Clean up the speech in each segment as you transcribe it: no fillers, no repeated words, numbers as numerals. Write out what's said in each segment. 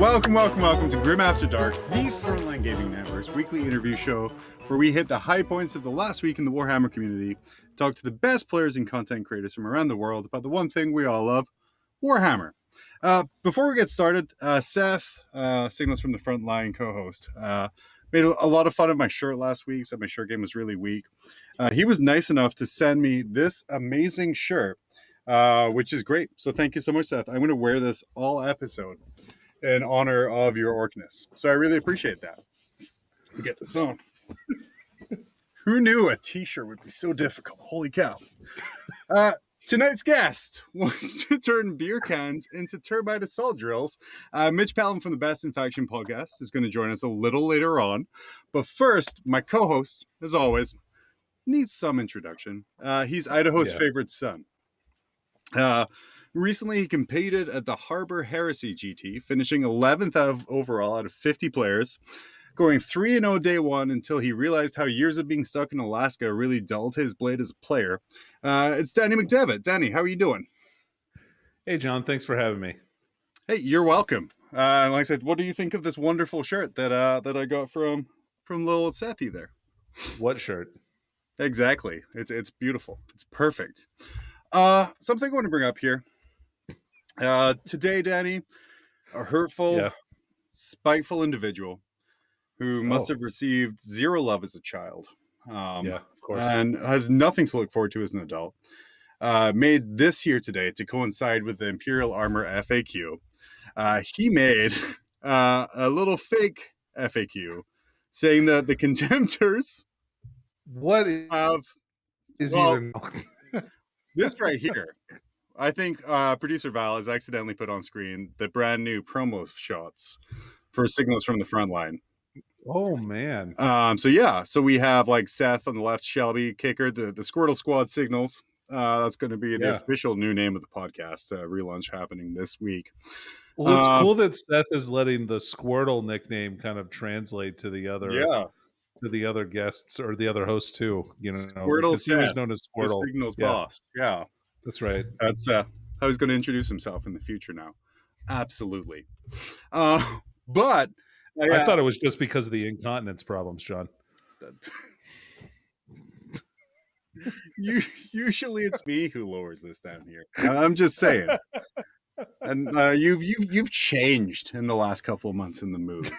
Welcome to Grim After Dark, the Frontline Gaming Network's weekly interview show where we hit the high points of the last week in the Warhammer community, talk to the best players and content creators from around the world about the one thing we all love, Warhammer. Before we get started, Seth, Signals from the Frontline co-host, made a lot of fun of my shirt last week, said my shirt game was really weak. He was nice enough to send me this amazing shirt, which is great. So thank you so much, Seth. I'm going to wear this all episode in honor of your orcness. So I really appreciate that. To get this on. Who knew a t-shirt would be so difficult? Holy cow. Tonight's guest wants to turn beer cans into turbine assault drills. Mitch Pelham from the Best in Faction podcast is going to join us a little later on. But first, my co-host, as always, needs some introduction. He's Idaho's favorite son. Recently, he competed at the Harbor Heresy GT, finishing 11th overall out of 50 players, going 3-0 day one until he realized how years of being stuck in Alaska really dulled his blade as a player. It's Danny McDivett. Danny, how are you doing? Hey, John. Thanks for having me. Hey, you're welcome. Like I said, what do you think of this wonderful shirt that I got from little Sethy there? What shirt? Exactly. It's beautiful. It's perfect. Something I want to bring up here. Today, Danny, a hurtful, spiteful individual who must have received zero love as a child, of course, and has nothing to look forward to as an adult, made this here today to coincide with the Imperial Armor FAQ. He made a little fake FAQ saying that the Contemptors even this right here. I think producer Val has accidentally put on screen the brand new promo shots for Signals from the Frontline. Oh man! So we have like Seth on the left, Shelby Kicker, the Squirtle Squad Signals. That's going to be the official new name of the podcast. Relaunch happening this week. Well, it's cool that Seth is letting the Squirtle nickname kind of translate to the other guests or the other hosts too. You know, Squirtle Seth, he was known as Squirtle, Signals boss. Yeah, that's right. That's how he's going to introduce himself in the future now. Absolutely. But I thought it was just because of the incontinence problems, John. Usually it's me who lowers this down here. I'm just saying. And you've changed in the last couple of months in the move.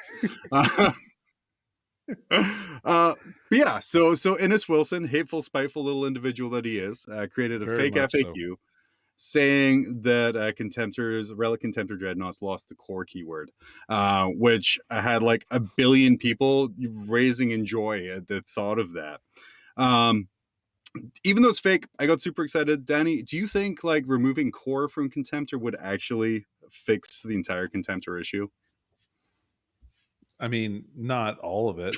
But yeah, so Innes Wilson, hateful, spiteful little individual that he is, created a Very fake FAQ saying that Relic Contemptor Dreadnoughts lost the core keyword, which had like a billion people raising in joy at the thought of that. Even though it's fake, I got super excited. Danny, do you think like removing core from Contemptor would actually fix the entire Contemptor issue? I mean, not all of it.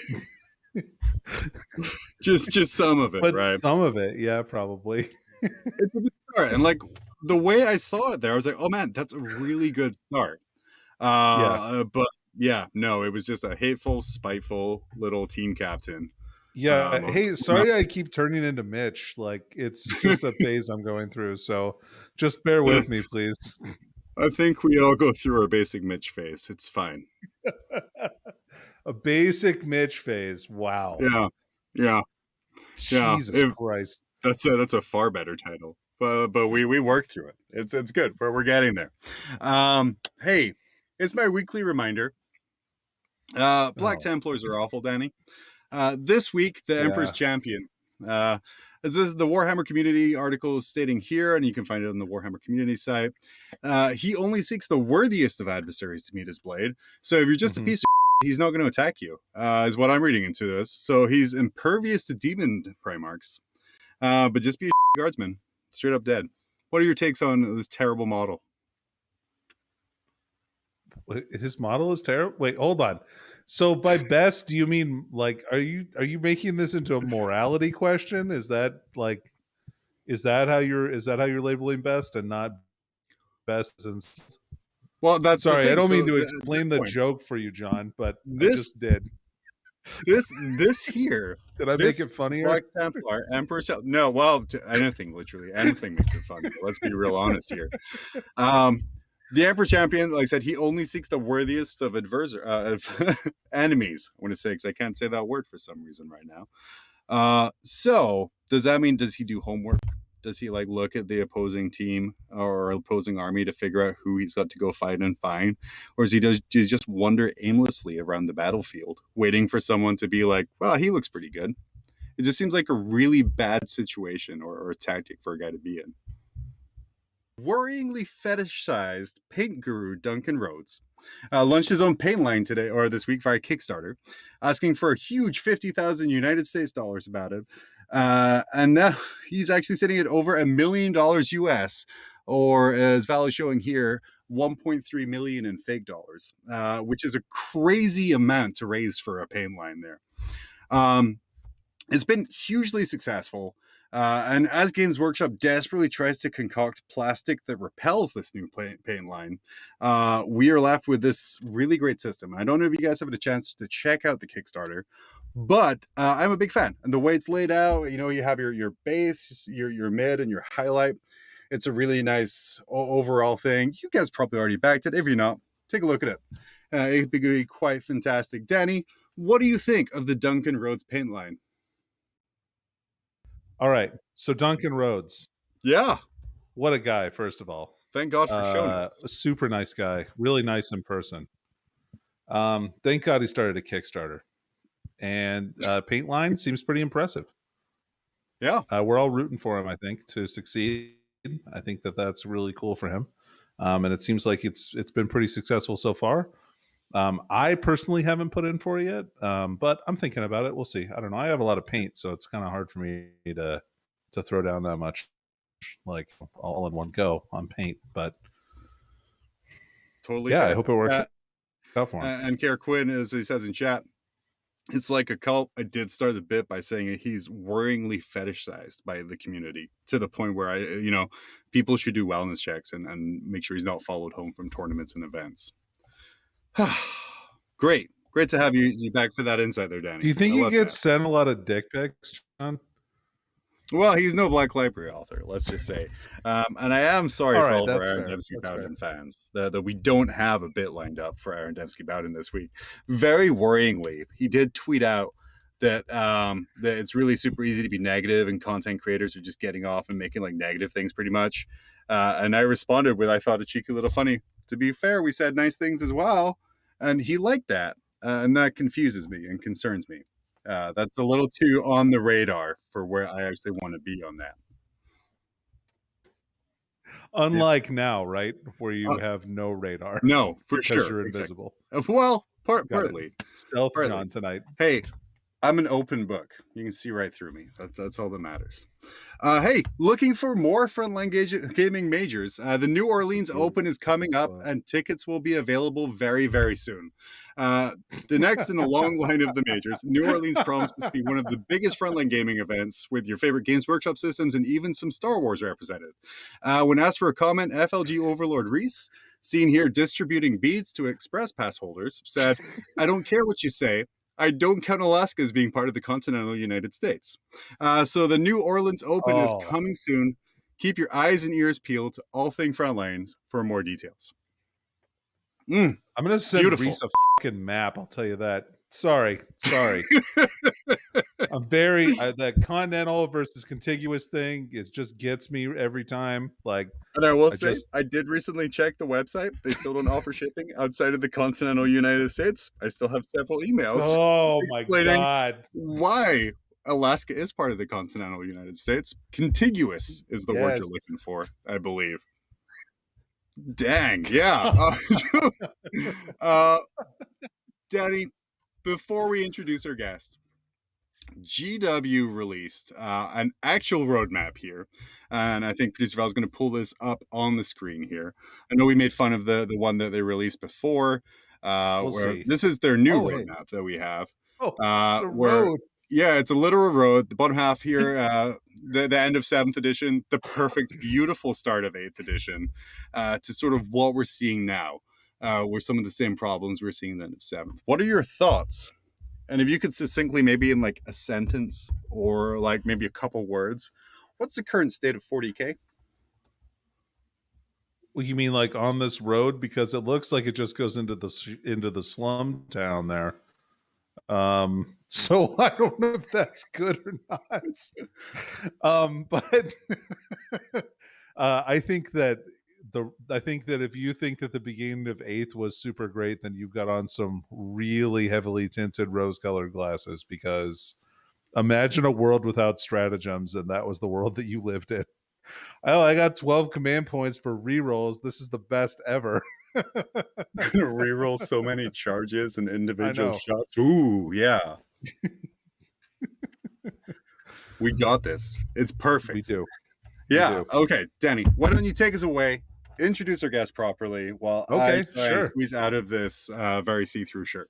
just some of it, but right? Some of it, yeah, probably. It's a good start. And like the way I saw it there, I was like, oh man, that's a really good start. But yeah, no, it was just a hateful, spiteful little team captain. Yeah. Hey, sorry I keep turning into Mitch. Like, it's just a phase I'm going through. So just bear with me, please. I think we all go through our basic Mitch phase. It's fine. A basic Mitch phase. Wow. Yeah. Jesus Christ. That's a far better title. But we work through it. It's good. But we're getting there. Hey, it's my weekly reminder. Black Templars are awful, Danny. This week, the Emperor's Champion. This is the Warhammer community article stating here, and you can find it on the Warhammer community site. He only seeks the worthiest of adversaries to meet his blade. So if you're just a piece of he's not going to attack you, is what I'm reading into this. So he's impervious to demon Primarchs, but just be a guardsman. Straight up dead. What are your takes on this terrible model? His model is terrible? Wait, hold on. So by best, do you mean like are you making this into a morality question? Is that how you're labeling best and not best since well that's sorry, I don't mean to explain the joke for you, John, but I just did. This here did I make it funnier? Black Templar Emperor no, well anything literally anything makes it funny. Let's be real honest here. The Emperor Champion, like I said, he only seeks the worthiest of of enemies. I want to say, because I can't say that word for some reason right now. So does that mean, does he do homework? Does he like look at the opposing team or opposing army to figure out who he's got to go fight and find? Or does he just wander aimlessly around the battlefield, waiting for someone to be like, well, he looks pretty good? It just seems like a really bad situation or a tactic for a guy to be in. Worryingly fetishized paint guru Duncan Rhodes launched his own paint line today or this week via Kickstarter, asking for a huge 50,000 United States dollars about it. And now he's actually sitting at over $1 million US, or as Val is showing here, 1.3 million in fake dollars, which is a crazy amount to raise for a paint line there. It's been hugely successful. And as Games Workshop desperately tries to concoct plastic that repels this new paint line, we are left with this really great system. I don't know if you guys have had a chance to check out the Kickstarter, but I'm a big fan. And the way it's laid out, you know, you have your base, your mid, and your highlight. It's a really nice overall thing. You guys probably already backed it. If you're not, take a look at it. It'd be quite fantastic. Danny, what do you think of the Duncan Rhodes paint line? All right. So Duncan Rhodes. Yeah. What a guy, first of all. Thank God for show notes. A super nice guy. Really nice in person. Thank God he started a Kickstarter. And paint line seems pretty impressive. Yeah. We're all rooting for him, I think, to succeed. I think that's really cool for him. And it seems like it's been pretty successful so far. I personally haven't put in for it yet, but I'm thinking about it. We'll see. I don't know. I have a lot of paint, so it's kind of hard for me to throw down that much, like all in one go on paint. But totally, yeah, fair. I hope it works out for him. And Kara Quinn, as he says in chat, it's like a cult. I did start the bit by saying he's worryingly fetishized by the community to the point where people should do wellness checks and make sure he's not followed home from tournaments and events. Great to have you back for that insight there, Danny. Do you think he gets sent a lot of dick pics, John? Well, he's no Black Library author, let's just say. And I am sorry for all of our Aaron Dembski-Bowden fans that we don't have a bit lined up for Aaron Dembski-Bowden this week. Very worryingly, he did tweet out that that it's really super easy to be negative and content creators are just getting off and making like negative things pretty much. And I responded with, I thought, a cheeky little funny. To be fair, we said nice things as well. And he liked that. And that confuses me and concerns me. That's a little too on the radar for where I actually want to be on that. Unlike now, right? Where you have no radar. No, for sure. Because you're invisible. Exactly. Well, partly. Stealth on tonight. Hey, I'm an open book. You can see right through me. That's all that matters. Hey, looking for more Frontline gaming majors. The New Orleans Open is coming up, and tickets will be available very, very soon. The next in the long line of the majors, New Orleans promises to be one of the biggest Frontline gaming events with your favorite Games Workshop systems and even some Star Wars represented. When asked for a comment, FLG Overlord Reese, seen here distributing beads to Express Pass holders, said, "I don't care what you say. I don't count Alaska as being part of the continental United States." So the New Orleans Open is coming soon. Keep your eyes and ears peeled to all thing Frontline for more details. I'm going to send Reese a fucking map. I'll tell you that. Sorry. I'm that continental versus contiguous thing just gets me every time. Like, and I will say, I did recently check the website. They still don't offer shipping outside of the continental United States. I still have several emails. Oh my God. Why Alaska is part of the continental United States. Contiguous is the word you're looking for, I believe. Dang, yeah. Danny, before we introduce our guest, GW released an actual roadmap here, and I think producer Val is going to pull this up on the screen here. I know we made fun of the one that they released before. This is their new roadmap that we have. It's a road. Yeah, it's a literal road. The bottom half here, the end of 7th edition, the perfect, beautiful start of 8th edition, to sort of what we're seeing now, were some of the same problems we're seeing in the end of 7th. What are your thoughts? And if you could succinctly, maybe in like a sentence or like maybe a couple words, what's the current state of 40K? Well, you mean like on this road? Because it looks like it just goes into the slum town there. So I don't know if that's good or not. But I think that if you think that the beginning of Eighth was super great, then you've got on some really heavily tinted rose-colored glasses. Because imagine a world without stratagems, and that was the world that you lived in. Oh, I got 12 command points for rerolls. This is the best ever. Gonna reroll so many charges and individual know. shots. Ooh, yeah. We got this. It's perfect. We do. Yeah. We do. Okay, Danny, why don't you take us away? Introduce our guest properly while I try and squeeze out of this very see-through shirt.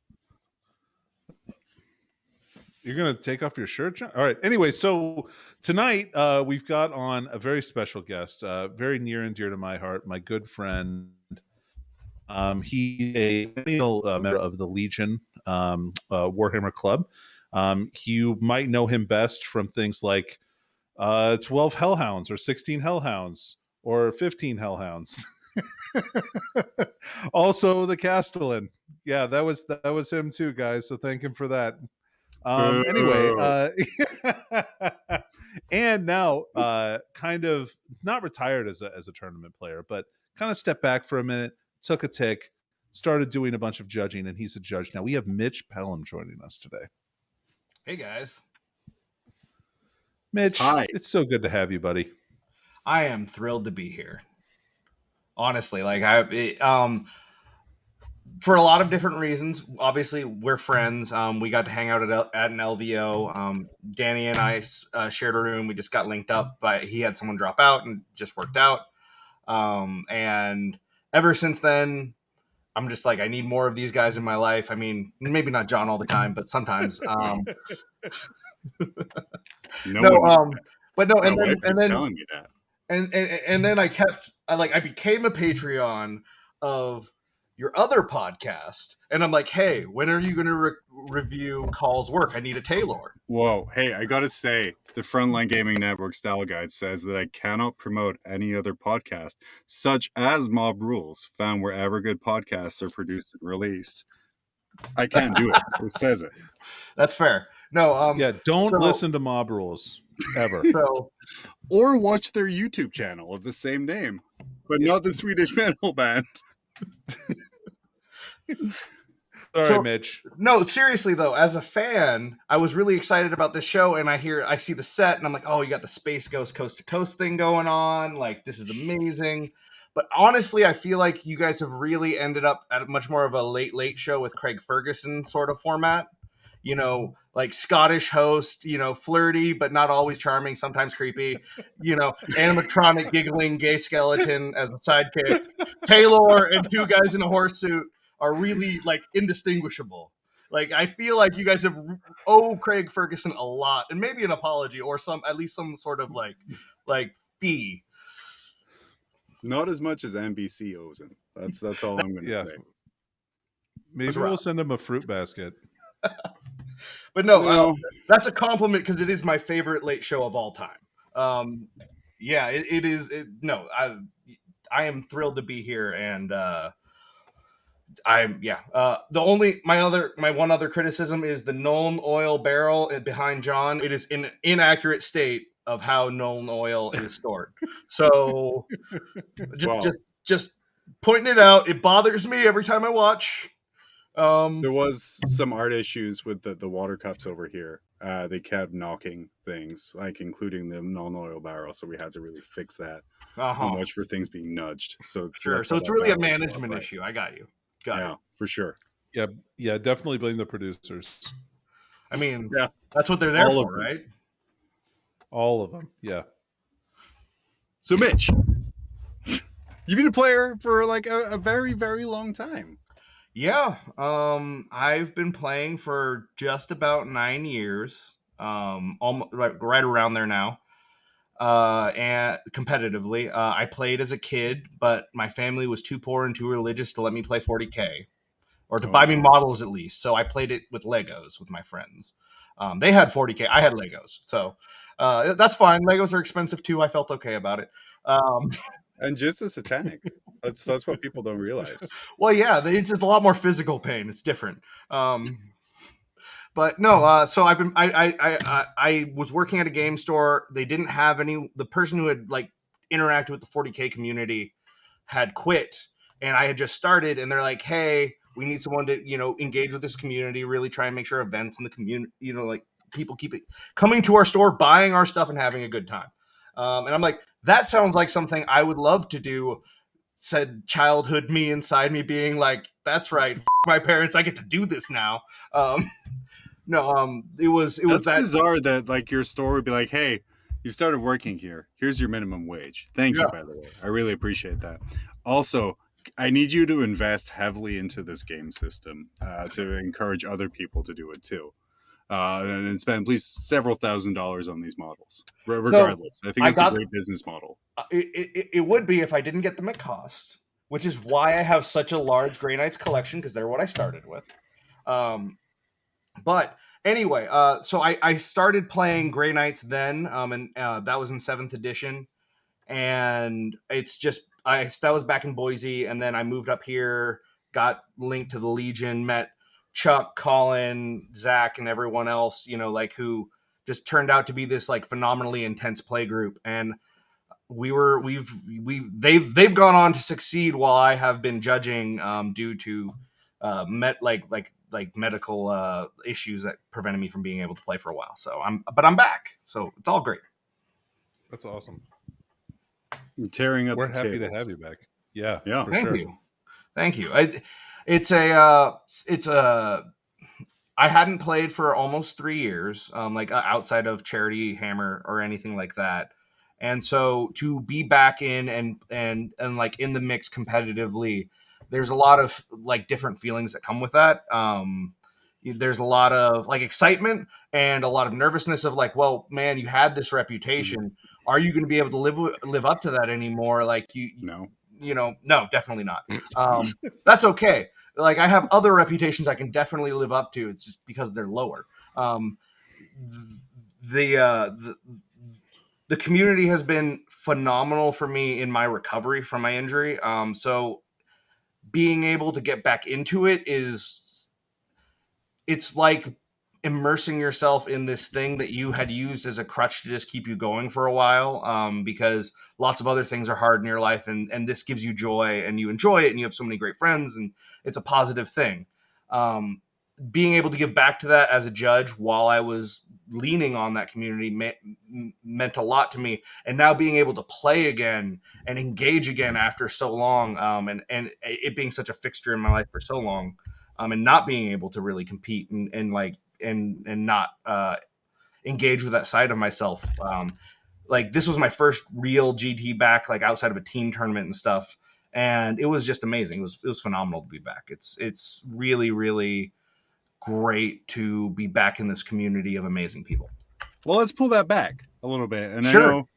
You're going to take off your shirt, John? All right. Anyway, so tonight we've got on a very special guest, very near and dear to my heart, my good friend. He's a member of the Legion Warhammer Club. You might know him best from things like 12 Hellhounds or 16 Hellhounds or 15 Hellhounds. Also, the Castellan. Yeah, that was him too, guys. So thank him for that. Anyway, and now kind of not retired as a tournament player, but kind of stepped back for a minute, took a tick, started doing a bunch of judging, and he's a judge now. We have Mitch Pelham joining us today. Hey guys, Mitch, hi. It's so good to have you, buddy. I am thrilled to be here. Honestly, like for a lot of different reasons. Obviously, we're friends. We got to hang out at an LVO. Danny and I shared a room. We just got linked up, but he had someone drop out and just worked out. And ever since then, I'm just like, I need more of these guys in my life. I mean, maybe not John all the time, but sometimes. But no, and then telling me that. And then I became a Patreon of your other podcast, and I'm like, hey, when are you going to review Call's work? I need a Taylor. Whoa, hey, I gotta say, the Frontline Gaming Network Style Guide says that I cannot promote any other podcast, such as Mob Rules, found wherever good podcasts are produced and released. I can't do it. It says it. That's fair. No, don't listen to Mob Rules ever. Or watch their YouTube channel of the same name, but not the Swedish metal band. Sorry, Mitch. No, seriously though, as a fan, I was really excited about this show, and I see the set, and I'm like, oh, you got the Space Ghost Coast to Coast thing going on. Like, this is amazing. But honestly, I feel like you guys have really ended up at much more of a late show with Craig Ferguson sort of format. You know, like Scottish host, you know, flirty, but not always charming, sometimes creepy, you know, animatronic giggling gay skeleton as a sidekick. Taylor and two guys in a horse suit are really like indistinguishable. Like, I feel like you guys have owe Craig Ferguson a lot, and maybe an apology or at least some sort of like fee. Not as much as NBC owes him. That's all I'm going to say. Maybe we'll send him a fruit basket. But no, that's a compliment because it is my favorite late show of all time. Yeah, it is. I am thrilled to be here, and my one other criticism is the Nuln Oil barrel behind John. It is in an inaccurate state of how Nuln Oil is stored. So just pointing it out. It bothers me every time I watch. There was some art issues with the water cups over here. They kept knocking things, like including the non-oil barrel, so we had to really fix that. Not much for things being nudged. So it's really a management issue. I got you. Got it. For sure. Yeah, definitely blame the producers. I mean, that's what they're there for, right? All of them, yeah. So, Mitch, you've been a player for like a very, very long time. Yeah, I've been playing for just about 9 years, almost right around there now, and competitively. I played as a kid, but my family was too poor and too religious to let me play 40K, or to buy me models at least. So I played it with Legos with my friends. They had 40K, I had Legos, so that's fine. Legos are expensive too. I felt okay about it. And just as satanic. That's what people don't realize. Well, yeah, it's just a lot more physical pain. It's different. But no, so I was working at a game store. They didn't have any. The person who had like interacted with the 40K community had quit, and I had just started. And they're like, "Hey, we need someone to engage with this community, really try and make sure events in the community, like people keep it coming to our store, buying our stuff, and having a good time." And I'm like, that sounds like something I would love to do. Said childhood me inside me being like, "That's right, my parents, I get to do this now." No, it was That's that bizarre that like your store would be like, "Hey, you've started working here. Here's your minimum wage. Thank you, Yeah. by the way. I really appreciate that. Also, I need you to invest heavily into this game system to encourage other people to do it too, and spend at least several $1,000s on these models. Regardless, I think I it's a got- great business model. it would be if I didn't get them at cost, which is why I have such a large Grey Knights collection because they're what I started with. But anyway, so I started playing Grey Knights then, and that was in 7th edition, and it's just that was back in Boise, and then I moved up here, got linked to the Legion, met Chuck, Colin, Zach, and everyone else, who just turned out to be this like phenomenally intense play group, and they've gone on to succeed while I have been judging due to medical issues that prevented me from being able to play for a while. So I'm back. So it's all great. That's awesome. Tearing up. We're the happy tables. to have you back. Yeah, Yeah. for Thank sure. you. Thank you. I hadn't played for almost 3 years, outside of Charity Hammer or anything like that. And so to be back in and like in the mix competitively, there's a lot of like different feelings that come with that. There's a lot of like excitement and a lot of nervousness of like, well, man, you had this reputation. Are you going to be able to live up to that anymore? Like No. no, definitely not. That's okay. Like I have other reputations I can definitely live up to. It's just because they're lower. The community has been phenomenal for me in my recovery from my injury. So being able to get back into it's like immersing yourself in this thing that you had used as a crutch to just keep you going for a while, because lots of other things are hard in your life, and this gives you joy and you enjoy it and you have so many great friends and it's a positive thing. Being able to give back to that as a judge while I was leaning on that community meant a lot to me, and now being able to play again and engage again after so long, and it being such a fixture in my life for so long, and not being able to really compete and not engage with that side of myself. Like this was my first real GT back, like outside of a team tournament and stuff, and it was just amazing. It was phenomenal to be back. It's really, really great to be back in this community of amazing people. Well, let's pull that back a little bit. And Sure. I know,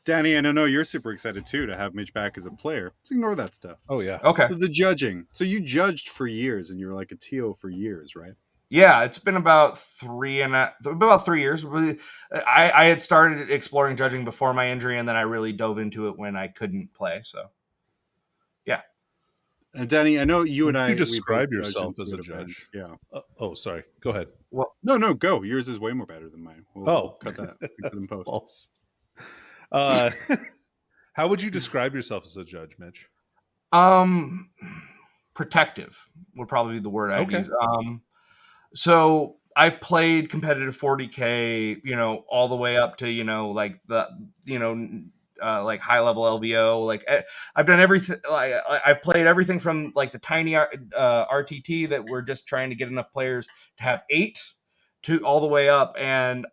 Danny, I know you're super excited too to have Mitch back as a player. Let's ignore that stuff. Oh yeah. Okay. So the judging. So you judged for years, and you were like a TO for years, right? Yeah, it's been about 3 years. I had started exploring judging before my injury, and then I really dove into it when I couldn't play. So, yeah. Danny, I know you and I. You describe we both yourself judged as a in judge. events. Yeah. Oh, sorry. Go ahead. Well, No, go. Yours is way more better than mine. We'll cut that. We put in post. False. How would you describe yourself as a judge, Mitch? protective would probably be the word I'd Okay. use. So I've played competitive 40K, all the way up to, like the, like high level LVO. Like I've done everything. Like I've played everything from like the tiny RTT that we're just trying to get enough players to have 8 to all the way up. And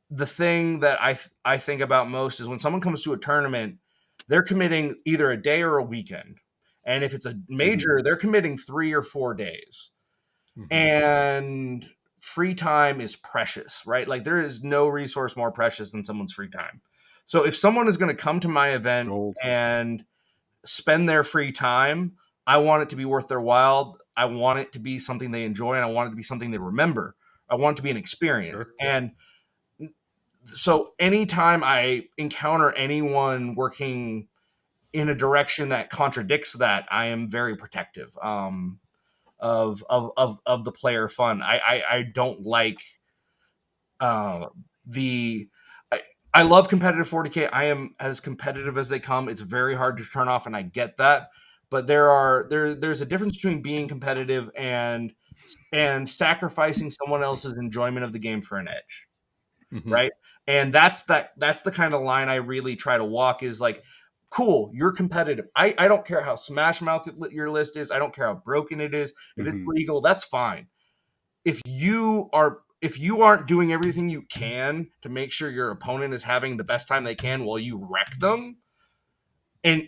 the thing that I think about most is when someone comes to a tournament, they're committing either a day or a weekend. And if it's a major, they're committing 3 or 4 days. Mm-hmm. And free time is precious, right? Like there is no resource more precious than someone's free time. So if someone is going to come to my event and spend their free time, I want it to be worth their while. I want it to be something they enjoy, and I want it to be something they remember. I want it to be an experience. Sure. And so anytime I encounter anyone working in a direction that contradicts that, I am very protective of the player fun. I don't like the. I love competitive 40K. I am as competitive as they come. It's very hard to turn off, and I get that. But there's a difference between being competitive and sacrificing someone else's enjoyment of the game for an edge, right? And that's the kind of line I really try to walk. Is like, cool, you're competitive. I don't care how smash mouth your list is. I don't care how broken it is. If it's legal, that's fine. If you aren't doing everything you can to make sure your opponent is having the best time they can while you wreck them, and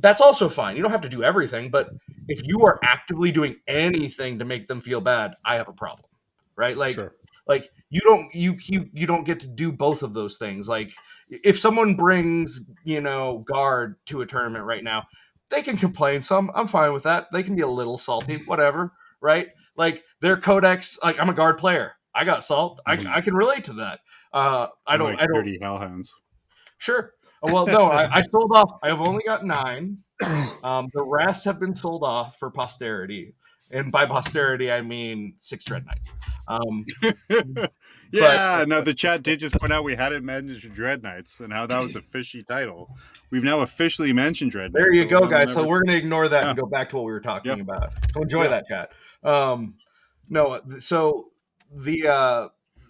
that's also fine. You don't have to do everything, but if you are actively doing anything to make them feel bad, I have a problem, right? Like, Sure. like you don't get to do both of those things. Like, if someone brings guard to a tournament right now, they can complain some. I'm fine with that. They can be a little salty, whatever, right? Like, their codex. Like, I'm a guard player. I got salt. I can relate to that. I don't. Dirty hellhounds. Sure. Well, no, I sold off. I have only got 9. The rest have been sold off for posterity, and by posterity I mean 6 Dreadknights. The chat did just point out we hadn't mentioned Dreadknights and how that was a fishy title. We've now officially mentioned Dreadknights. There you go, guys. So we're going to ignore that and go back to what we were talking about. So enjoy that, chat.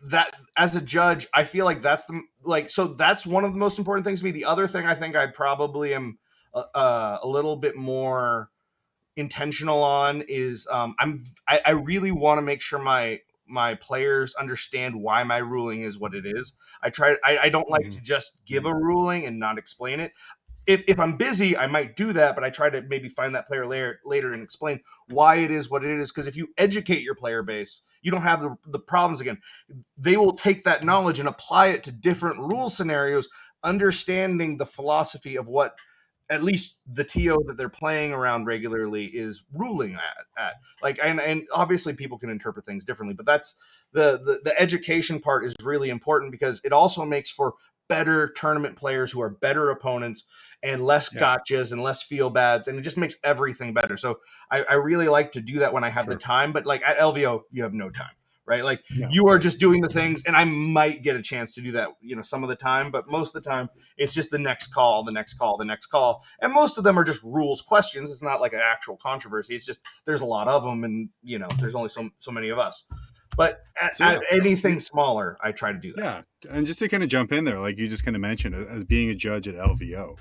That as a judge, I feel like that's that's one of the most important things to me. The other thing I think I probably am a little bit more intentional on is I really want to make sure my players understand why my ruling is what it is. I don't like to just give a ruling and not explain it. If I'm busy, I might do that, but I try to maybe find that player later and explain why it is what it is. Because if you educate your player base, you don't have the problems again. They will take that knowledge and apply it to different rule scenarios, understanding the philosophy of what at least the TO that they're playing around regularly is ruling at. Like, and obviously people can interpret things differently, but that's the education part is really important because it also makes for better tournament players who are better opponents and less gotchas and less feel bads, and it just makes everything better. So I really like to do that when I have the time, but like at LVO, you have no time, right? Like you are just doing the things, and I might get a chance to do that, some of the time, but most of the time it's just the next call, and most of them are just rules questions. It's not like an actual controversy. It's just there's a lot of them, and there's only so many of us. But at anything smaller, I try to do that. Yeah, and just to kind of jump in there, like you just kind of mentioned, as being a judge at LVO,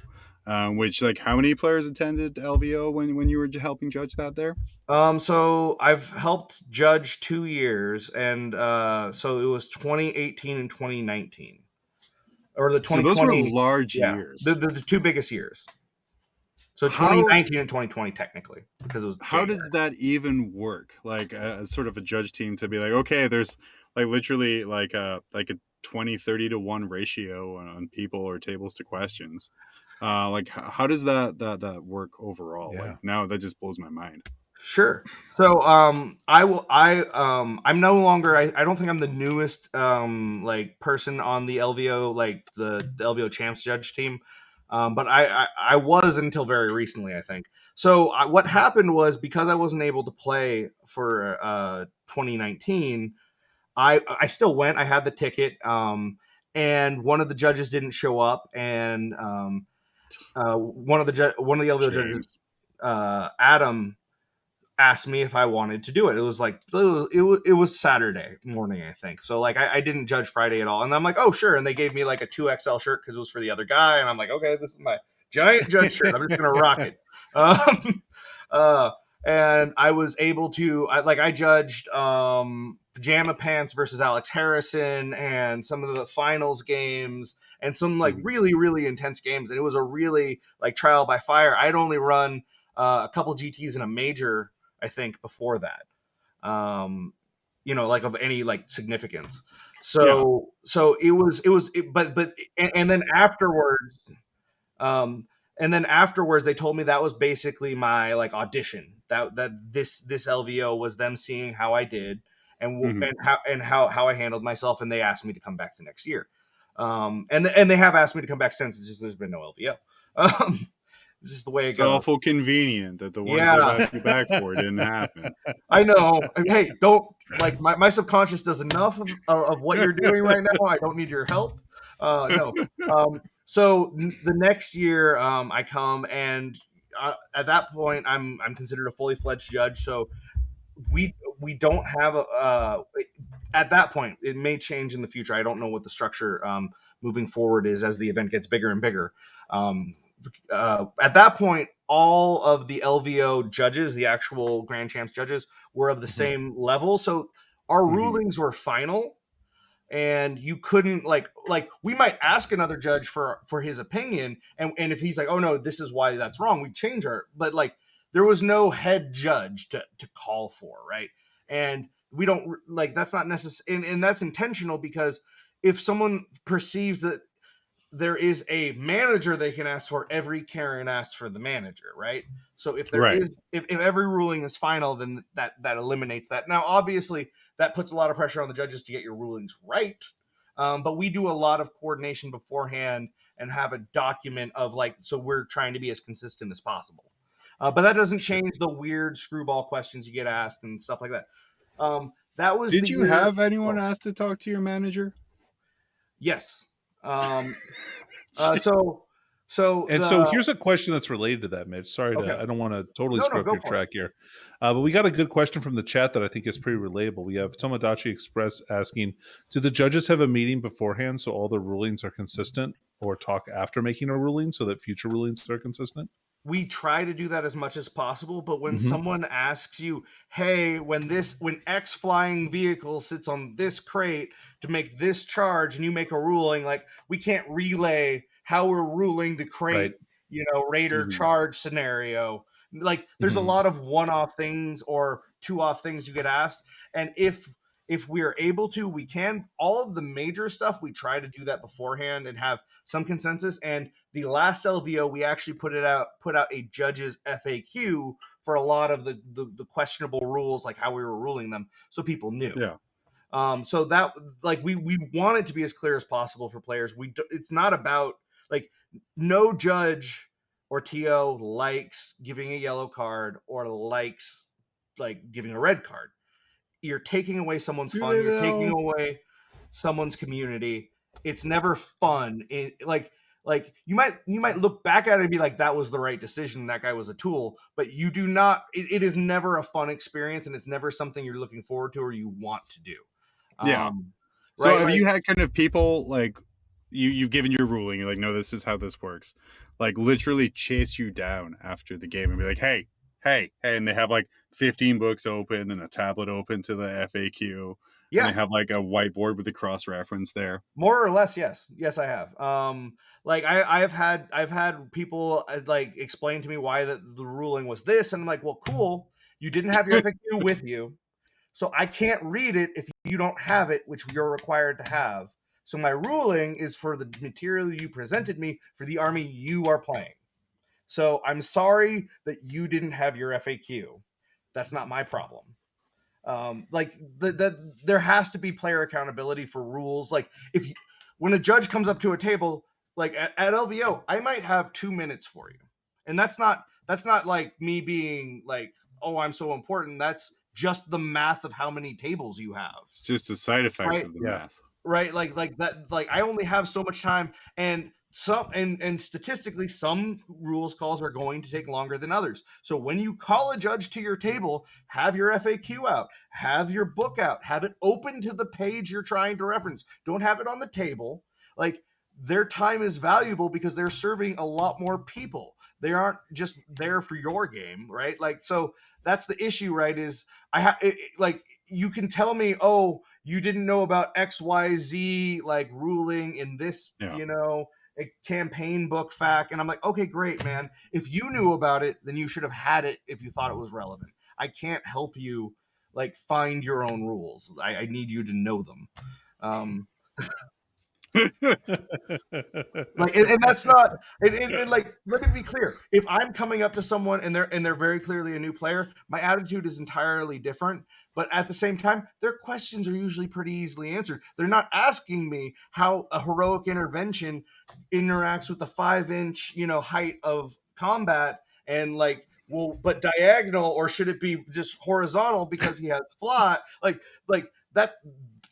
which, like, how many players attended LVO when you were helping judge that there? So I've helped judge 2 years, and so it was 2018 and 2019, or the 2020. So those were large years. The 2 biggest years. So 2019 and 2020 technically, because it was. How does that even work? Like, as sort of a judge team to be like, okay, there's like literally like a 20-30 to 1 ratio on people or tables to questions. Like, how does that work overall? Yeah. Like, now that just blows my mind. Sure. So I'm no longer, I don't think I'm the newest like person on the LVO, like the LVO champs judge team. But I was until very recently, I think. So what happened was, because I wasn't able to play for 2019, I still went. I had the ticket, and one of the judges didn't show up, and one of the LVO judges, Adam, asked me if I wanted to do it. It was like it was Saturday morning, I think. So like I didn't judge Friday at all, and I'm like, oh sure. And they gave me like a 2XL shirt because it was for the other guy, and I'm like, okay, this is my giant judge shirt. I'm just gonna rock it. And I was able to I judged Pajama Pants versus Alex Harrison and some of the finals games and some like really, really intense games. And it was a really like trial by fire. I'd only run a couple GTs in a major, I think, before that, like of any like significance. So it was, and then afterwards, they told me that was basically my like audition, that this LVO was them seeing how I did and how I handled myself. And they asked me to come back the next year. And they have asked me to come back since. It's just, there's been no LVO. It's just the way it It's goes. awful convenient that the ones Yeah. that left you back for didn't happen. I know. Hey, don't like my subconscious does enough of what you're doing right now. I don't need your help. No. So the next year, I come and at that point, I'm considered a fully fledged judge. So we don't have a at that point. It may change in the future. I don't know what the structure moving forward is as the event gets bigger and bigger. At that point, all of the LVO judges, the actual Grand Champs judges, were of the same level. So our rulings were final, and you couldn't like we might ask another judge for his opinion, and if he's like, oh no, this is why that's wrong, we change our. But like there was no head judge to call for, right? And we don't like that's not necessary, and that's intentional because if someone perceives that there is a manager they can ask for, every Karen asks for the manager, right? So if there Right. is, if every ruling is final, then that eliminates that. Now, obviously, that puts a lot of pressure on the judges to get your rulings right. But we do a lot of coordination beforehand and have a document of like, so we're trying to be as consistent as possible. But that doesn't change the weird screwball questions you get asked and stuff like that. That was. Did the you year- have anyone Oh, ask to talk to your manager? yes. So And so here's a question that's related to that, Mitch. Sorry Okay. I don't want to totally No, screw up go your for it. track here. But we got a good question from the chat that I think is pretty relatable. We have Tomodachi Express asking, do the judges have a meeting beforehand so all the rulings are consistent, or talk after making a ruling so that future rulings are consistent? We try to do that as much as possible, but when Mhm. someone asks you, hey, when X flying vehicle sits on this crate to make this charge and you make a ruling, like we can't relay how we're ruling the crate, Right. raider charge scenario. Like there's a lot of one-off things or two-off things you get asked. And if we are able to, we can. All of the major stuff, we try to do that beforehand and have some consensus. And the last LVO, we actually put out a judge's FAQ for a lot of the questionable rules, like how we were ruling them, so people knew. Yeah. So that like we want it to be as clear as possible for players. It's not about like no judge or TO likes giving a yellow card or likes like giving a red card. You're taking away someone's fun. You're taking away someone's community. It's never fun. Like you might look back at it and be like, that was the right decision. That guy was a tool, but you do not. It is never a fun experience, and it's never something you're looking forward to or you want to do. Yeah. So have you had kind of people like you've given your ruling, you're like, no, this is how this works, like literally chase you down after the game and be like, hey, and they have like 15 books open and a tablet open to the FAQ. Yeah. And they have like a whiteboard with a cross reference there. More or less, yes. Yes, I have. Like I've had people like explain to me why the ruling was this, and I'm like, well, cool. You didn't have your FAQ with you, so I can't read it if you don't have it, which you're required to have. So my ruling is for the material you presented me for the army you are playing. So I'm sorry that you didn't have your FAQ. That's not my problem. Like there has to be player accountability for rules. Like when a judge comes up to a table, like at LVO, I might have 2 minutes for you, and that's not like me being like, oh, I'm so important. That's just the math of how many tables you have. It's just a side effect of the math, right? Like that. Like I only have so much time, and statistically, some rules calls are going to take longer than others. So when you call a judge to your table, have your FAQ out, have your book out, have it open to the page you're trying to reference. Don't have it on the table. Like their time is valuable because they're serving a lot more people. They aren't just there for your game, right? Like, so that's the issue, right? Is like you can tell me, oh, you didn't know about XYZ like ruling in this, a campaign book fact, and I'm like, okay, great, man. If you knew about it, then you should have had it if you thought it was relevant. I can't help you like find your own rules. I need you to know them. Like, and that's not. And like, let me be clear. If I'm coming up to someone and they're very clearly a new player, my attitude is entirely different. But at the same time, their questions are usually pretty easily answered. They're not asking me how a heroic intervention interacts with the 5-inch, height of combat, and like, well, but diagonal, or should it be just horizontal because he has fly? Like that.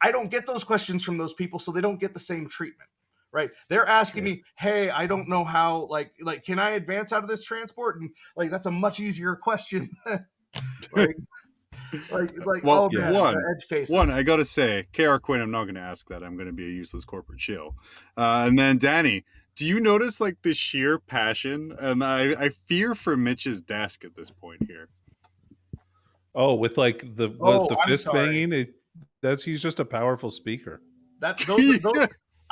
I don't get those questions from those people, so they don't get the same treatment. Right? They're asking me, "Hey, I don't know how. Like, can I advance out of this transport?" And like, that's a much easier question. like, Well, oh man, the edge cases. One, I gotta say, KR Quinn, I'm not gonna ask that. I'm gonna be a useless corporate shill. And then Danny, do you notice like the sheer passion? And I fear for Mitch's desk at this point here. Oh, with like the fist banging, he's just a powerful speaker. That's those.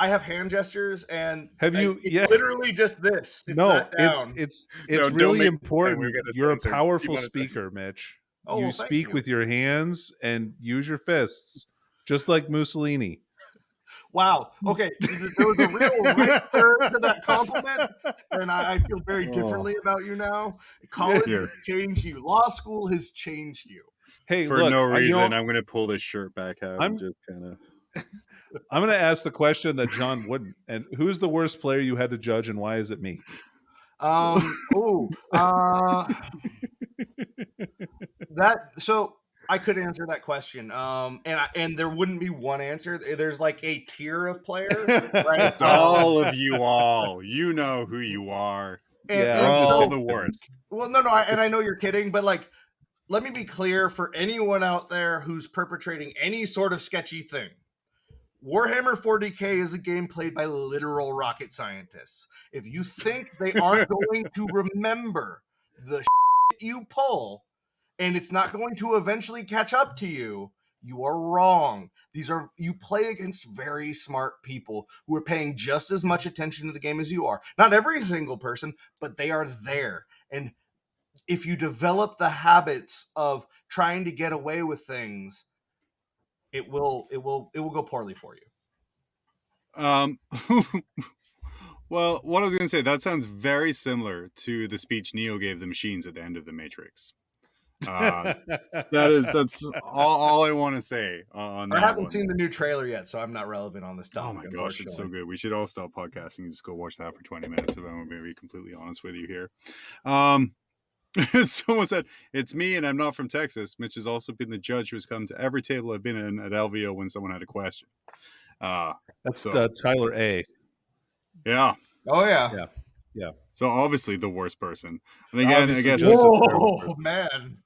I have hand gestures, and it's literally just this. It's really important. You're a powerful speaker, Mitch. You speak with your hands and use your fists, just like Mussolini. Wow. Okay. There was a real right turn to that compliment, and I feel very differently about you now. College has changed you. Law school has changed you. Hey, for look, no reason, I'm going to pull this shirt back out and just kind of. I'm going to ask the question that John wouldn't. And who's the worst player you had to judge, and why is it me? So I could answer that question. And there wouldn't be one answer. There's like a tier of players. Right? It's all of you all. You know who you are. I'm just the worst. Well, no, I know you're kidding, but like, let me be clear for anyone out there who's perpetrating any sort of sketchy thing. Warhammer 40K is a game played by literal rocket scientists. If you think they aren't going to remember the shit you pull, and it's not going to eventually catch up to you, you are wrong. You play against very smart people who are paying just as much attention to the game as you are. Not every single person, but they are there. And if you develop the habits of trying to get away with things, it will go poorly for you. Well, what I was going to say, that sounds very similar to the speech Neo gave the machines at the end of The Matrix. That's all I want to say on that. I haven't seen the new trailer yet, so I'm not relevant on this topic. Oh my gosh, it's so good. We should all stop podcasting and just go watch that for 20 minutes if I'm going to be completely honest with you here. Someone said, it's me and I'm not from Texas. Mitch has also been the judge who has come to every table I've been in at LVO when someone had a question. That's Tyler A. Yeah. Oh, yeah. Yeah. So obviously the worst person. And again, I guess... Whoa, man.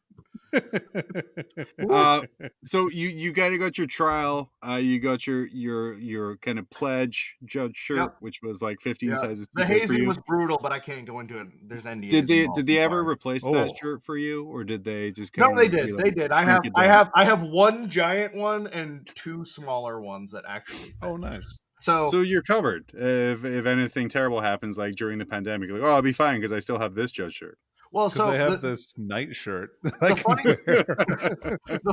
So you got your trial. You got your kind of pledge judge shirt, which was like 15 sizes. The hazing was brutal, but I can't go into it. There's NDAs. Did they ever replace that shirt for you, or did they just? No, they did. They did. I have one giant one and two smaller ones that actually. Oh, nice. So you're covered if anything terrible happens, like during the pandemic. You're like, oh, I'll be fine because I still have this judge shirt. Well, so I have this night shirt. The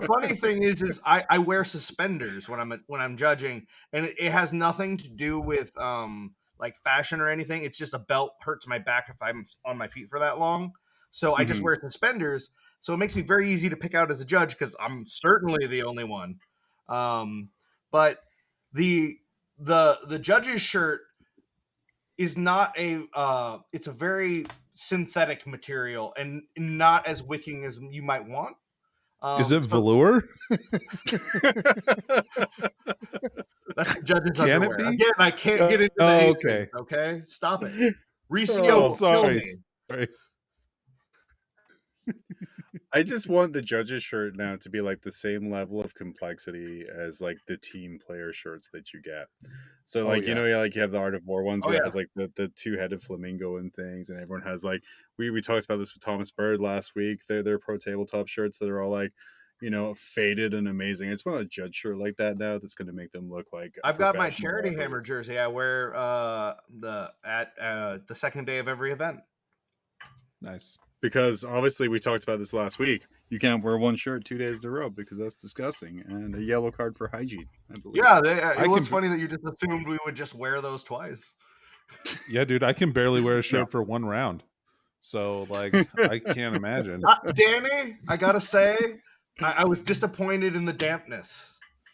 funny thing is I wear suspenders when I'm judging, and it has nothing to do with like fashion or anything. It's just a belt hurts my back if I'm on my feet for that long. So I just wear suspenders. So it makes me very easy to pick out as a judge because I'm certainly the only one. But the judge's shirt is not it's a very synthetic material and not as wicking as you might want. Is it velour? That's the judge's underwear. Again, I can't get into the okay? Stop it. Reseal. Sorry. I just want the judge's shirt now to be like the same level of complexity as like the team player shirts that you get. So like, you know, like you have the Art of War ones where it has like the two-headed flamingo and things, and everyone has like, we talked about this with Thomas Bird last week. They're pro tabletop shirts that are all like, you know, faded and amazing. It's want a judge shirt like that now that's going to make them look like I've got my Charity Hammer jersey. I wear the second day of every event. Nice. Because obviously we talked about this last week. You can't wear one shirt 2 days in a row because that's disgusting, and a yellow card for hygiene, I believe. Yeah, it was funny that you just assumed we would just wear those twice. Yeah, dude, I can barely wear a shirt for one round. So, like, I can't imagine. Danny, I gotta say, I was disappointed in the dampness.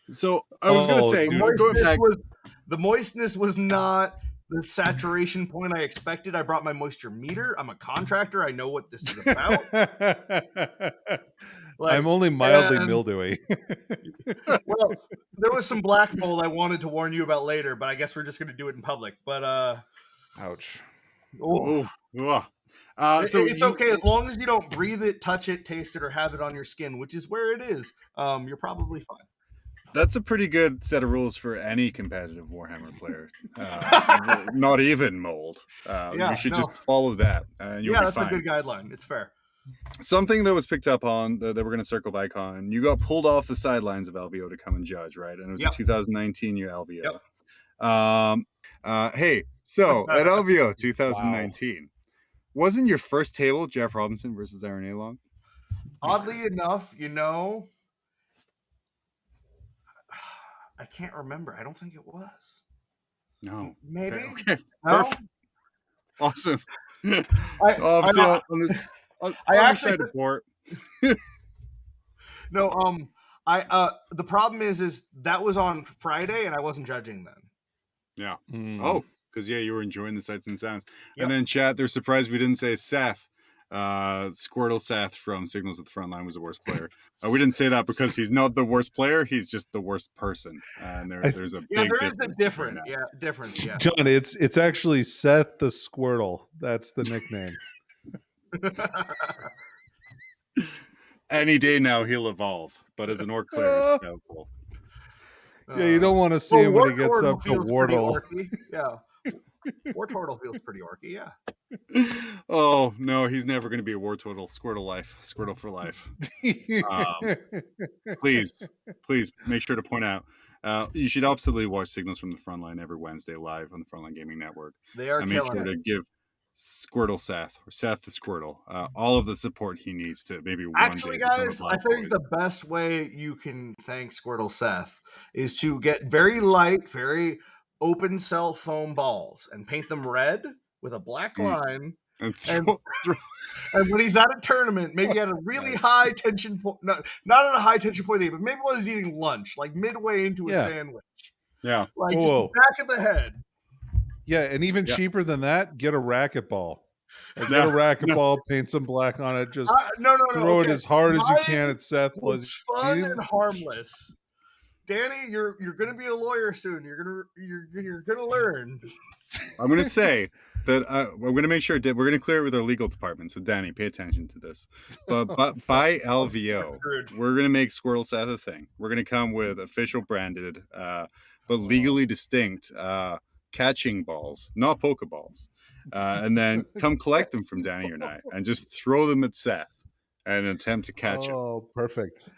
So I was gonna say, the moistness was not the saturation point I expected. I brought my moisture meter. I'm a contractor. I know what this is about. I'm only mildly and- mildewy. Well, there was some black mold I wanted to warn you about later, but I guess we're just going to do it in public. But Ouch. Oh, ugh. it's okay as long as you don't breathe it, touch it, taste it, or have it on your skin, which is where it is. You're probably fine. That's a pretty good set of rules for any competitive Warhammer player. Not even mold. You should just follow that, and you'll be that's fine. a good guideline. It's fair. Something that was picked up on that we're going to circle back on. You got pulled off the sidelines of LVO to come and judge, right? And it was a 2019 year LVO. Hey, so at LVO 2019, wasn't your first table Jeff Robinson versus Aaron Along? Oddly enough, I can't remember. I don't think it was. No. Maybe. Okay. No? Perfect. Awesome. I actually excited for it. No, the problem is that was on Friday and I wasn't judging then. Yeah. Oh, because you were enjoying the sights and sounds. Yep. And then chat, they're surprised we didn't say Seth. Squirtle Seth from Signals at the Frontline was the worst player. We didn't say that because he's not the worst player; he's just the worst person. And there's a big difference. Difference. Yeah, John, it's actually Seth the Squirtle. That's the nickname. Any day now he'll evolve, but as an orc player, it's so cool. Yeah, you don't want to see him when he gets up to Wardle. Yeah. Wartortle feels pretty orky, yeah. Oh no, he's never going to be a Wartortle. Squirtle for life. Please make sure to point out. You should absolutely watch Signals from the Frontline every Wednesday live on the Frontline Gaming Network. They are and make sure to give Squirtle Seth or Seth the Squirtle all of the support he needs to maybe one Actually, day. guys, I think the best way you can thank Squirtle Seth is to get very light, very open cell foam balls and paint them red with a black line. And when he's at a tournament, maybe at a really high tension point, not at a high tension point, but maybe while he's eating lunch, like midway into a sandwich. Yeah. Like just the back of the head. Yeah, and even cheaper than that, get a racquetball. Get a racquetball, paint some black on it, just throw it as hard as you can at Seth. It's fun and harmless. Danny, you're gonna be a lawyer soon. You're gonna learn. I'm gonna say that we're gonna make sure we're gonna clear it with our legal department. So Danny, pay attention to this. But by LVO, we're gonna make Squirtle Seth a thing. We're gonna come with official branded, but legally distinct catching balls, not Pokeballs, and then come collect them from Danny or I, and just throw them at Seth and attempt to catch him. Oh, perfect.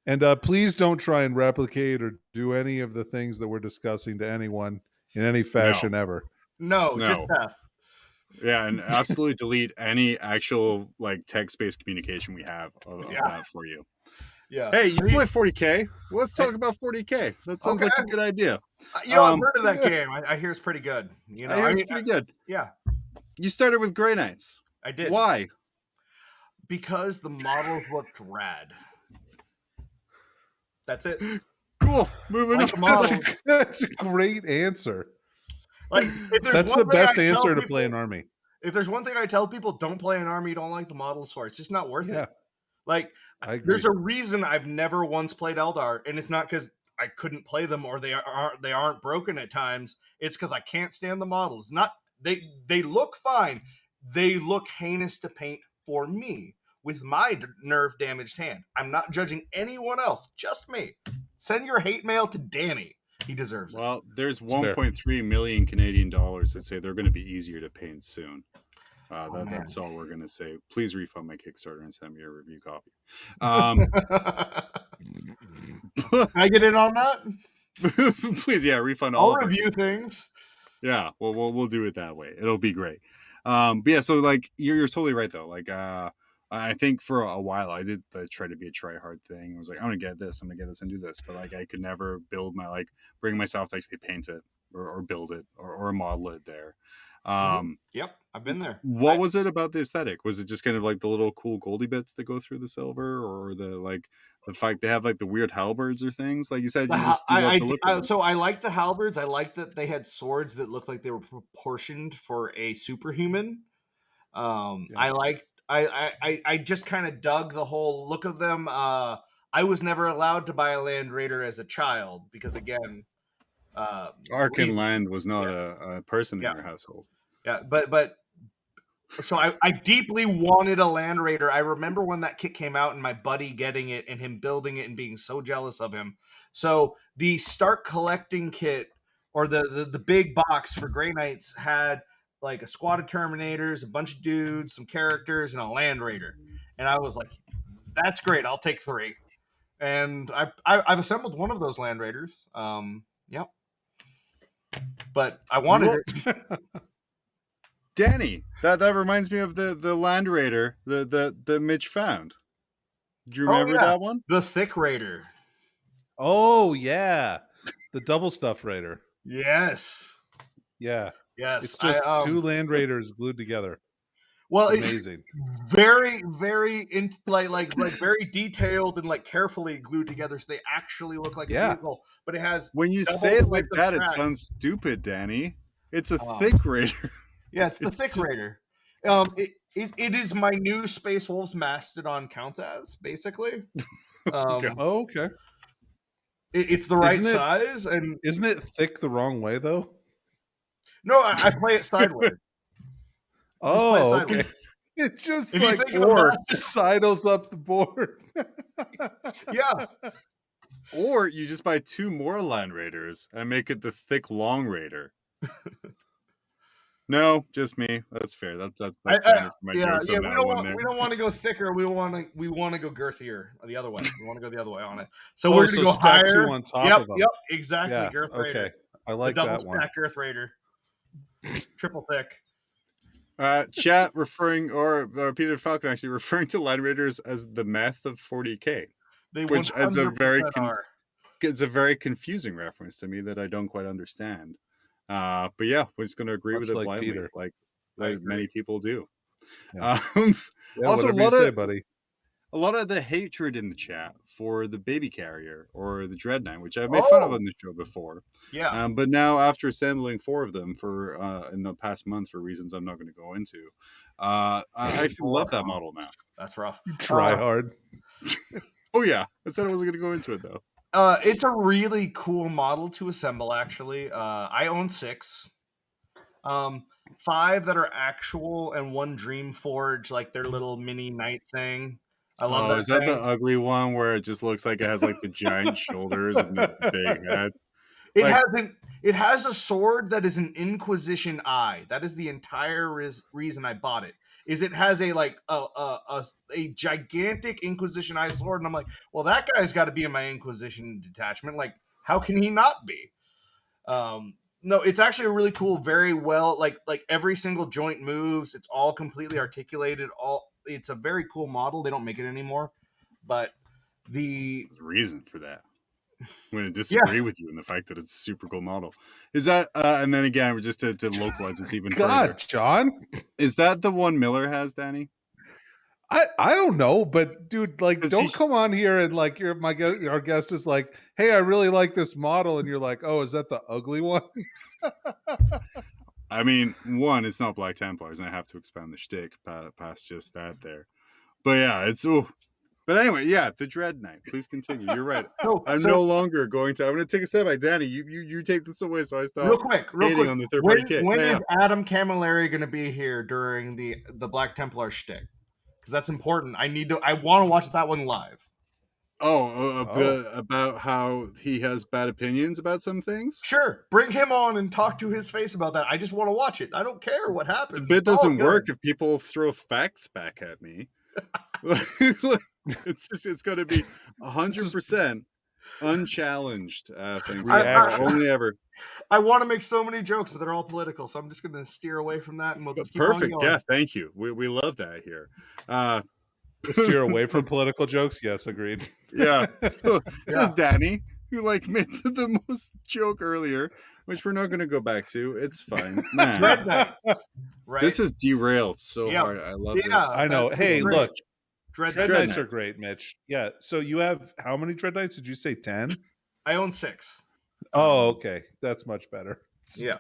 And please don't try and replicate or do any of the things that we're discussing to anyone in any fashion ever. No, just Seth. Yeah, and absolutely delete any actual like text-based communication we have of that for you. Yeah. Hey, you play 40K? Well, let's talk about 40K. That sounds like a good idea. I've heard of that game. I hear it's pretty good. I hear it's pretty good. Yeah. You started with Grey Knights. I did. Why? Because the models looked rad. That's it. Cool. Moving on. That's a great answer. Like, that's the best answer to play an army. If there's one thing I tell people, don't play an army you don't like the models for. It's just not worth it. Like, there's a reason I've never once played Eldar, and it's not because I couldn't play them or they aren't broken at times. It's because I can't stand the models. Not they look fine. They look heinous to paint for me with my nerve damaged hand. I'm not judging anyone else, just me. Send your hate mail to Danny. He deserves it. Well, there's 1.3 million Canadian dollars that say they're going to be easier to paint soon. That's all we're going to say. Please refund my Kickstarter and send me a review copy. Can I get in on that? Please, refund all. I'll review things. Yeah, well, we'll do it that way. It'll be great. But yeah, so like you're totally right though. Like I think for a while I did try to be a try hard thing. I was like, I'm gonna get this and do this, but like I could never build bring myself to actually paint it or build it or model it there. Yep, I've been there. What was it about the aesthetic? Was it just kind of like the little cool goldy bits that go through the silver, or the the fact they have like the weird halberds or things. Like you said, The you ha- just you love the look of them. so I like the halberds. I like that they had swords that looked like they were proportioned for a superhuman. I liked. I just kind of dug the whole look of them. I was never allowed to buy a Land Raider as a child because, again, Arkin Land was not Yeah. a person Yeah. in your household. yeah, but so I deeply wanted a Land Raider. I remember when that kit came out and my buddy getting it and him building it and being so jealous of him. So the Start Collecting kit, or the big box for Grey Knights, had like a squad of Terminators, a bunch of dudes, some characters, and a Land Raider. And I was like, that's great. I'll take 3. And I've assembled one of those Land Raiders. Yep. But I wanted it. Danny, that reminds me of the Land Raider the Mitch found. Do you remember that one? The Thick Raider. Oh yeah, the double stuff Raider. Yes. Yeah. Yes. It's just 2 Land Raiders glued together. Well, it's amazing. It's very, very like very detailed and like carefully glued together, so they actually look like a vehicle. But it has, when you say it like that, it sounds stupid, Danny. It's a Thick Raider. Yeah, it's the Thick Raider. It is my new Space Wolves Mastodon counts as, basically. Okay. It's the right size, and isn't it thick the wrong way though? No, I play it sideways. Okay. It just like or sidles up the board. Yeah. Or you just buy 2 more Land Raiders and make it the Thick Long Raider. No, just me. That's fair. That's standard for my jokes on that one there. We don't want to go thicker. We want to go girthier the other way. We want to go the other way on it. So we're going to go stack higher. 2 on top of them. Yep, exactly. Yeah, Girth Raider. Okay, I like the that double one. stack Girth Raider. Triple thick. Chat referring, or Peter Falcon actually referring to Land Raiders as the meth of 40K, which is it's a very confusing reference to me that I don't quite understand. But yeah, we're just going to agree with it blindly, Peter. like many people do. Yeah. Also, buddy. A lot of the hatred in the chat for the baby carrier or the Dreadknight, which I've made fun of on the show before. Yeah. But now, after assembling 4 of them for in the past month for reasons I'm not going to go into, I actually love that model now. That's rough. Try hard. Oh yeah, I said I wasn't going to go into it though. It's a really cool model to assemble. Actually, I own 6. 5 that are actual and 1 Dream Forge, like their little mini knight thing. I love that. Is that the ugly one where it just looks like it has like the giant shoulders and the big head? It has a sword that is an Inquisition eye. That is the entire reason I bought it. It has a gigantic Inquisition eye sword, and I'm like, well, that guy's got to be in my Inquisition detachment. Like, how can he not be? No, it's actually a really cool, very well, like every single joint moves. It's all completely articulated. It's a very cool model. They don't make it anymore, but the reason for that, I'm going to disagree with you in the fact that it's a super cool model. Is that, and then again, just to localize this even further. John, is that the one Miller has, Danny? I don't know, but dude, like, don't come on here and like our guest is like, hey, I really like this model, and you're like, oh, is that the ugly one? I mean, one, it's not Black Templars, and I have to expand the shtick past just that there. But yeah, it's But anyway, yeah, the Dreadknight. Please continue. You're right. I'm no longer going to. I'm going to take a step back, Danny. You take this away, so I stop. Real quick. On the third party kit. When is Adam Camilleri going to be here during the Black Templar shtick? Because that's important. I want to watch that one live. About how he has bad opinions about some things? Sure. Bring him on and talk to his face about that. I just want to watch it. I don't care what happens. The bit doesn't work if people throw facts back at me. It's going to be 100% unchallenged things. Only ever. I want to make so many jokes, but they're all political, so I'm just going to steer away from that, and we'll just keep perfect. On going. Yeah, thank you. We love that here. Steer away from political jokes. Yes, agreed. Yeah. So says Danny, who made the most joke earlier, which we're not going to go back to. It's fine. Man. Dreadknight. Right. This is derailed so hard. I love this. I know. Hey, look. Dreadknights are great, Mitch. Yeah. So you have how many Dreadknights? Did you say 10? I own 6. Oh, okay. That's much better. Yeah.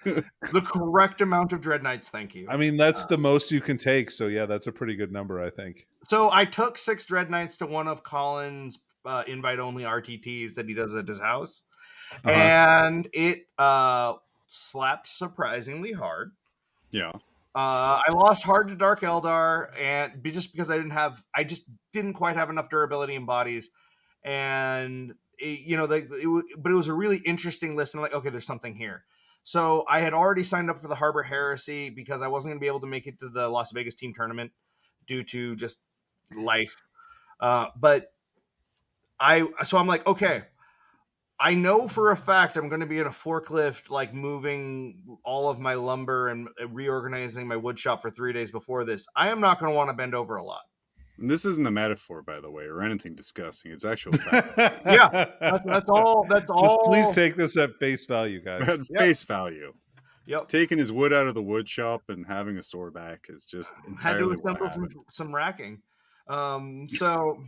The correct amount of Dreadknights, thank you. I mean, that's the most you can take. So yeah, that's a pretty good number, I think. So I took 6 Dreadknights to one of Colin's invite-only RTTs that he does at his house. And it slapped surprisingly hard. Yeah. I lost hard to Dark Eldar, and just because I just didn't quite have enough durability in bodies, and but it was a really interesting list. And I'm like, okay, there's something here. So I had already signed up for the Harbor Heresy because I wasn't going to be able to make it to the Las Vegas team tournament due to just life. But I'm like, okay, I know for a fact I'm going to be in a forklift, like moving all of my lumber and reorganizing my wood shop for 3 days before this. I am not going to want to bend over a lot. And this isn't a metaphor, by the way, or anything disgusting. It's actual fact. Yeah, that's all. That's all. Just please take this at face value, guys. At face value. Yep. Taking his wood out of the wood shop and having a sore back is just entirely had to assemble some racking. So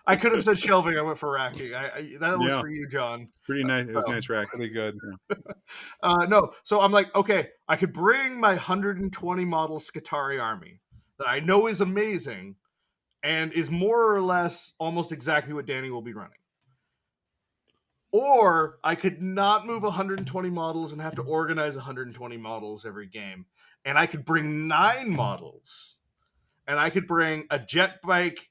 I could have said shelving. I went for racking. That was for you, John. It's pretty nice. It was nice racking. Pretty good. No, so I'm like, okay, I could bring my 120 model Skitarii army that I know is amazing and is more or less almost exactly what Danny will be running. Or I could not move 120 models and have to organize 120 models every game. And I could bring 9 models. And I could bring a jet bike,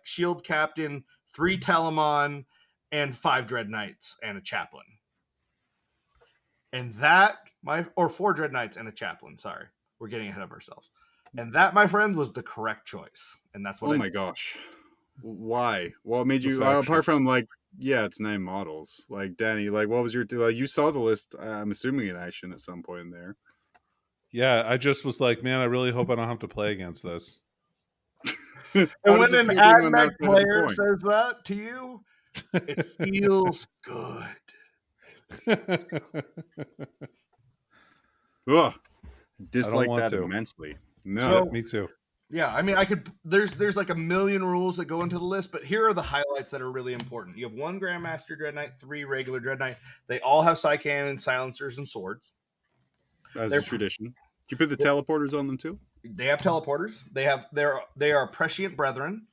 shield captain, 3 Telemon, and 5 Dreadknights and a chaplain. And or 4 Dreadknights and a chaplain. Sorry, we're getting ahead of ourselves. And that, my friend, was the correct choice. And that's what. Oh my gosh, why? What made you? Apart from it's 9 models. Like Danny, what was your? You saw the list. I'm assuming in action at some point in there. Yeah, I just was like, man, I really hope I don't have to play against this. And when an AdMech player says that to you, it feels good. Ugh, dislike that immensely. No, me too. Yeah, I mean, I could. There's like a million rules that go into the list, but here are the highlights that are really important. You have 1 Grandmaster Dreadknight, 3 regular Dreadknight. They all have psi cannons, silencers, and swords. As a tradition. Do you put the teleporters on them too? They have teleporters. They are prescient brethren.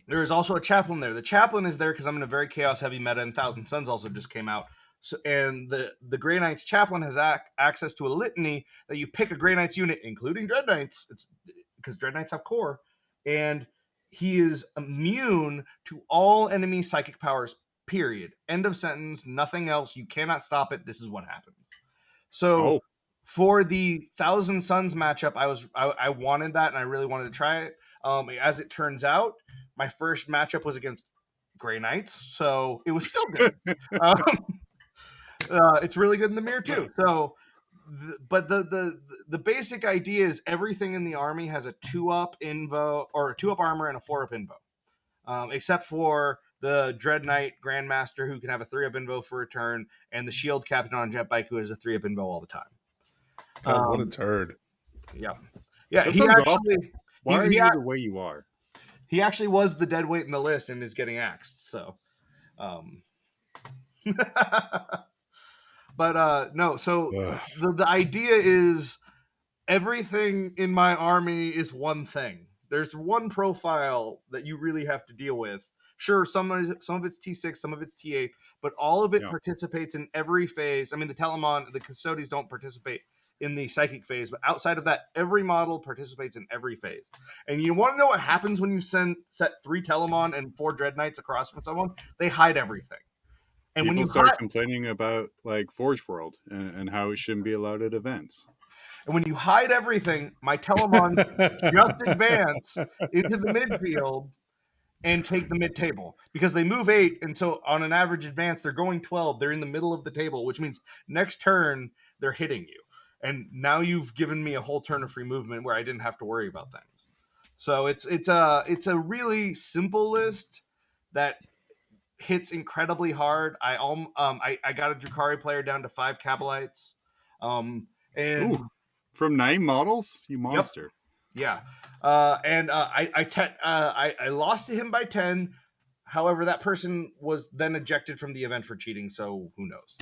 There is also a chaplain there. The chaplain is there because I'm in a very chaos heavy meta, and Thousand Suns also just came out. So, and the Grey Knights chaplain has access to a litany that you pick a Grey Knights unit, including Dreadknights. It's because Dreadknights have core, and he is immune to all enemy psychic powers. Period. End of sentence. Nothing else. You cannot stop it. This is what happened. So for the Thousand Suns matchup, I wanted that, and I really wanted to try it. As it turns out, my first matchup was against Grey Knights, so it was still good. It's really good in the mirror too. So, but the basic idea is everything in the army has a 2-up invo or a 2-up armor and a 4-up invo, except for the Dreadknight Grandmaster who can have a 3-up invo for a turn, and the Shield Captain on Jet Bike who has a 3-up invo all the time. God, what a turd! Yeah. That sounds awful. Why are you the way you are? He actually was the dead weight in the list and is getting axed. So, but no. So the idea is everything in my army is one thing. There's one profile that you really have to deal with. Sure, some of it's T6, some of it's T8, but all of it participates in every phase. I mean, the Telemon, the Custodies don't participate in the psychic phase, but outside of that, every model participates in every phase. And you want to know what happens when you set 3 Telemon and 4 Dreadknights across from someone? They hide everything. And People start complaining about Forge World and how it shouldn't be allowed at events. And when you hide everything, my Telemon just advance into the midfield and take the mid-table. Because they move 8, and so on an average advance, they're going 12. They're in the middle of the table, which means next turn, they're hitting you. And now you've given me a whole turn of free movement where I didn't have to worry about things. So it's a really simple list that hits incredibly hard. I got a Drukhari player down to 5 Kabalites. And from 9 models, you monster. Yeah. I lost to him by 10. However, that person was then ejected from the event for cheating, so who knows?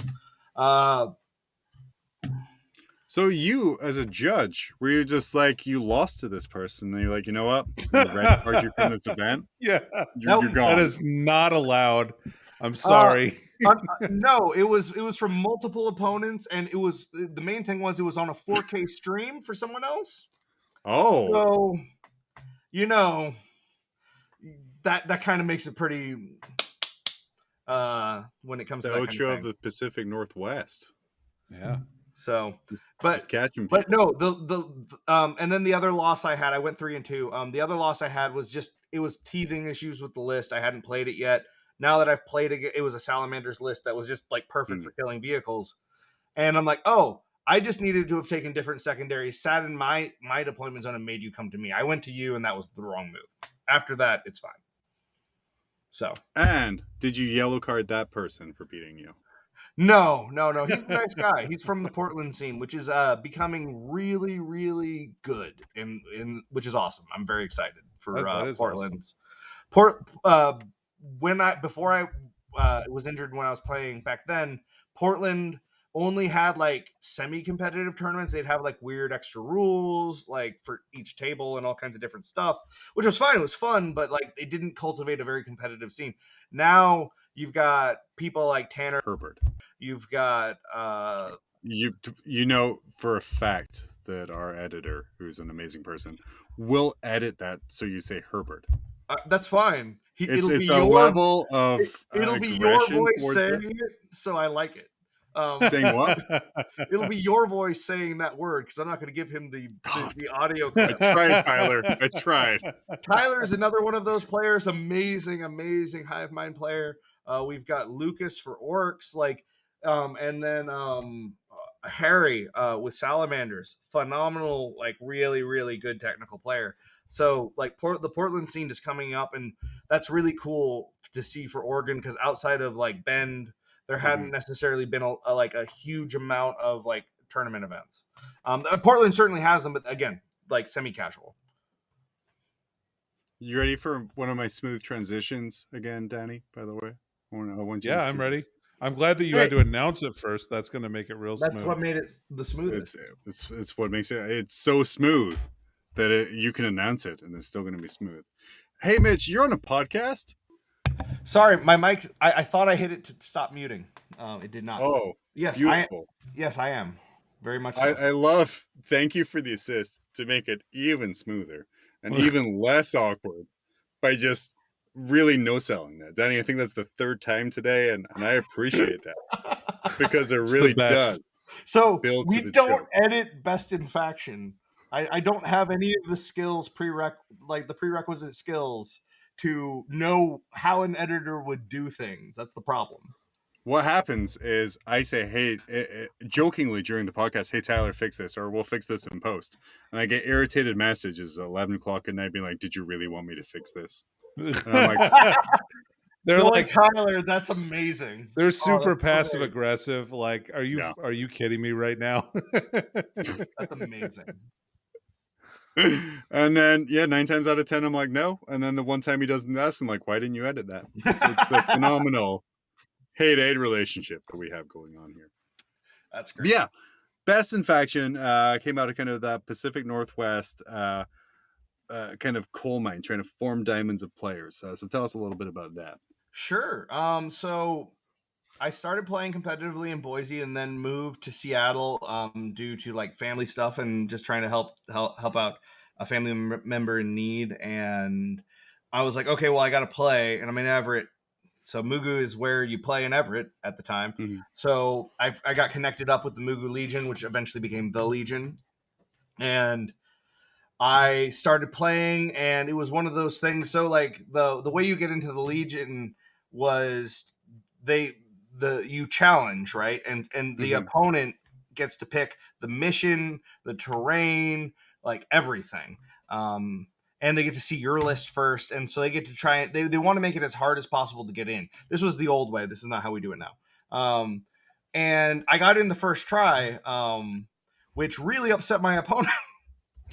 So you, as a judge, were you just like, you lost to this person, and you're like, you know what? I'm gonna red card you from this event. Yeah, You're gone. that is not allowed. I'm sorry. No, it was from multiple opponents, and it was the main thing was it was on a 4K stream for someone else. Oh, So, you know, that kind of makes it pretty when it comes the to that Ocho kind of of thing. the Pacific Northwest. Yeah. So, Just catching people. but no, and then the other loss I had, I went 3-2. The other loss I had was just it was teething issues with the list. I hadn't played it yet. Now that I've played it, it was a Salamander's list that was just like perfect for killing vehicles. And I'm like, oh, I just needed to have taken different secondaries, sat in my deployment zone, and made you come to me. I went to you, and that was the wrong move. After that, it's fine. So. And did you yellow card that person for beating you? No. He's a nice guy. He's from the Portland scene, which is becoming really, really good, and which is awesome. I'm very excited for Portland's. Awesome. Before I was injured when I was playing back then, Portland only had like semi-competitive tournaments. They'd have like weird extra rules like for each table and all kinds of different stuff, which was fine. It was fun, but like they didn't cultivate a very competitive scene. Now you've got people like Tanner Herbert. You've got you know for a fact that our editor, who's an amazing person, will edit that so you say Herbert. That's fine. It'll be a level of it'll be your voice saying it, so I like it. Saying what? It'll be your voice saying that word because I'm not going to give him the audio. I tried, Tyler. I tried. Tyler is another one of those players. Amazing Hive Mind player. We've got Lucas for Orcs, and then Harry with Salamanders. Phenomenal, like really, really good technical player. So like the Portland scene is coming up, and that's really cool to see for Oregon because outside of like Bend, there hadn't necessarily been a huge amount of like tournament events. Portland certainly has them, but again, like semi-casual. You ready for one of my smooth transitions again, Danny? By the way, I want you. Yeah, I'm ready. I'm glad that you had to announce it first. That's going to make it real smooth. That's what made it the smoothest. It's what makes it. It's so smooth that you can announce it and it's still going to be smooth. Hey, Mitch, you're on a podcast? Sorry, my mic, I thought I hit it to stop muting. It did not. Oh, yes, beautiful. Yes, I am. Very much so. I love, thank you for the assist to make it even smoother and even less awkward by just really no-selling that. Danny, I think that's the third time today, and I appreciate that because it really does. So we don't edit Best in Faction. I don't have any of the skills the prerequisite skills to know how an editor would do things. That's the problem. What happens is I say, hey, jokingly during the podcast, hey, Tyler, fix this, or we'll fix this in post. And I get irritated messages at 11 o'clock at night being like, did you really want me to fix this? And I'm like, they're like, Tyler, that's amazing. They're super passive aggressive. Like, are you kidding me right now? That's amazing. And then 9 times out of 10 I'm like, no. And then the one time he doesn't ask, I'm like, why didn't you edit that? It's a phenomenal hate-aid relationship that we have going on here. That's great. Yeah, Best in Faction came out of kind of that Pacific Northwest kind of coal mine, trying to form diamonds of players. So tell us a little bit about that. Sure. So I started playing competitively in Boise and then moved to Seattle due to like family stuff and just trying to help out a family member in need. And I was like, okay, well, I got to play, and I'm in Everett. So Mugu is where you play in Everett at the time. Mm-hmm. So I got connected up with the Mugu Legion, which eventually became the Legion. And I started playing, and it was one of those things. So like the way you get into the Legion was you challenge, right? And the opponent gets to pick the mission, the terrain, like everything. And they get to see your list first. And so they get to try it. They want to make it as hard as possible to get in. This was the old way. This is not how we do it now. And I got in the first try, which really upset my opponent.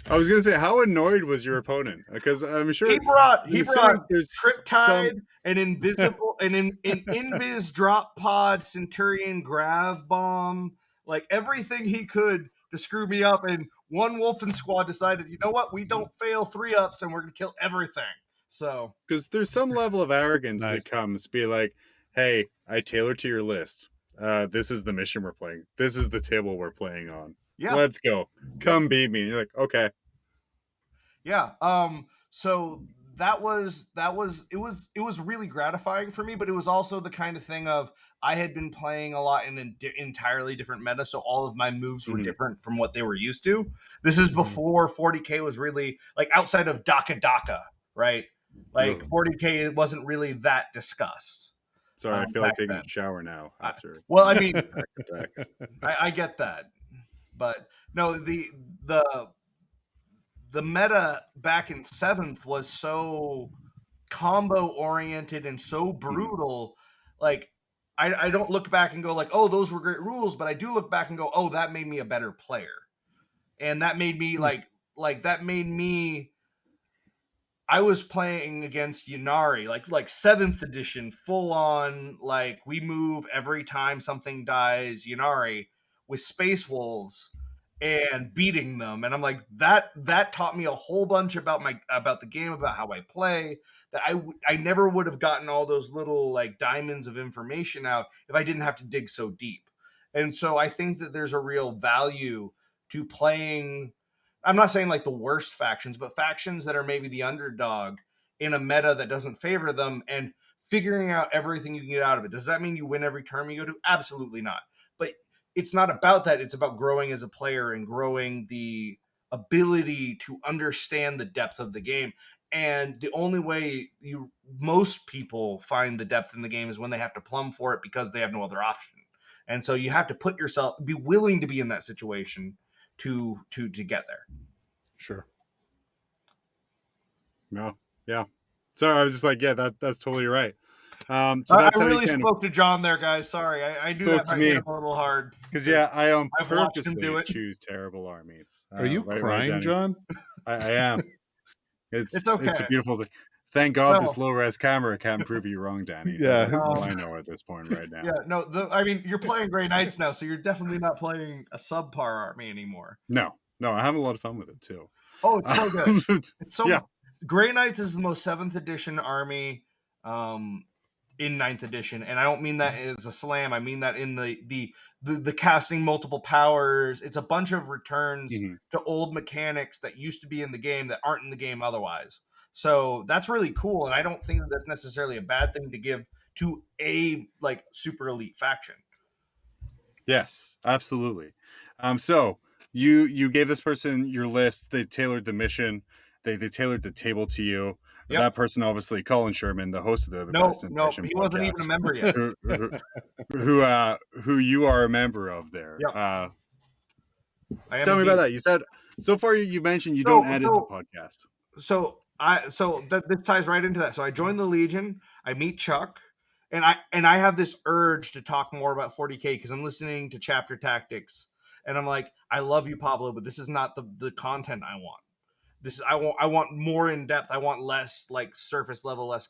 I was gonna say, how annoyed was your opponent? Because I'm sure He brought there's some. Triptide, an invisible, an invis drop pod, Centurion grav bomb, like everything he could to screw me up. And one Wolfen squad decided, you know what, we don't fail 3-ups, and we're gonna kill everything. So Because there's some level of arrogance Nice. that comes, be like, hey, I tailored to your list. This is the mission we're playing. This is the table we're playing on. yeah, Let's go. Come beat me. And you're like, okay. yeah. So that was it was really gratifying for me, but it was also the kind of thing of I had been playing a lot in an entirely different meta, so all of my moves were Mhm. different from what they were used to. This is Mhm. before 40k was really like outside of Daka, right? Like Ugh. 40k it wasn't really that discussed. Sorry, I feel like back taking then. a shower now after Well, I mean, back. I get that, but no, the meta back in 7th was so combo oriented and so brutal. Like I don't look back and go like, oh, those were great rules, but I do look back and go, oh, that made me a better player. And that made me that made me I was playing against Yunari, like 7th edition, full on, like we move every time something dies, Yunari, with Space Wolves and beating them. And I'm like, that taught me a whole bunch about the game, about how I play, that I never would have gotten all those little like diamonds of information out if I didn't have to dig so deep. And so I think that there's a real value to playing. I'm not saying like the worst factions, but factions that are maybe the underdog in a meta that doesn't favor them, and figuring out everything you can get out of it. Does that mean you win every term you go to? Absolutely not. But it's not about that. It's about growing as a player and growing the ability to understand the depth of the game. And the only way most people find the depth in the game is when they have to plumb for it because they have no other option. And so you have to be willing to be in that situation to get there. Sure. No, yeah. So I was just like, yeah, that's totally right. So I that's how really you can, spoke to John there, guys. Sorry, I knew Spoke that to might me. hit him a little hard. because yeah, I I've watched him purposely do it. choose terrible armies. Are you right, crying, Danny? John? I am. It's okay. It's a beautiful thing. Thank God No. this low res camera can't prove you wrong, Danny. Yeah. That's all I know at this point right now. Yeah, no, I mean, you're playing Grey Knights now, so you're definitely not playing a subpar army anymore. No, I have a lot of fun with it too. Oh, it's so good. It's so yeah. Grey Knights is the most 7th edition army in 9th edition, and I don't mean that as a slam. I mean that in the casting multiple powers. It's a bunch of returns to old mechanics that used to be in the game that aren't in the game otherwise. So that's really cool, and I don't think that that's necessarily a bad thing to give to a like super elite faction. Yes, absolutely. So you gave this person your list. They tailored the mission. They tailored the table to you. Yep. That person, obviously, Colin Sherman, the host of the No, Best he Information wasn't even podcast, a member yet. who you are a member of there. Yep. Tell me about that. You said so far you mentioned you don't edit the podcast. So this ties right into that. So I joined the Legion. I meet Chuck, and I have this urge to talk more about 40k because I'm listening to Chapter Tactics, and I'm like, I love you, Pablo, but this is not the content I want. This is I want more in depth. I want less like surface level, less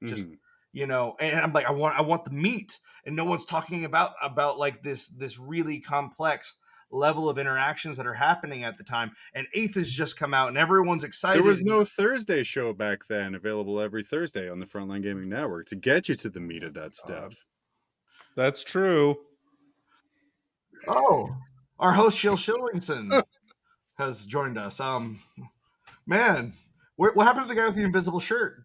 just and I'm like I want the meat, and no one's talking about like this really complex level of interactions that are happening at the time. And 8th has just come out and everyone's excited. There was no Thursday show back then available every Thursday on the Frontline Gaming Network to get you to the meat of that stuff. That's true. Oh, our host Shill Shillingson has joined us. Man, what happened to the guy with the invisible shirt?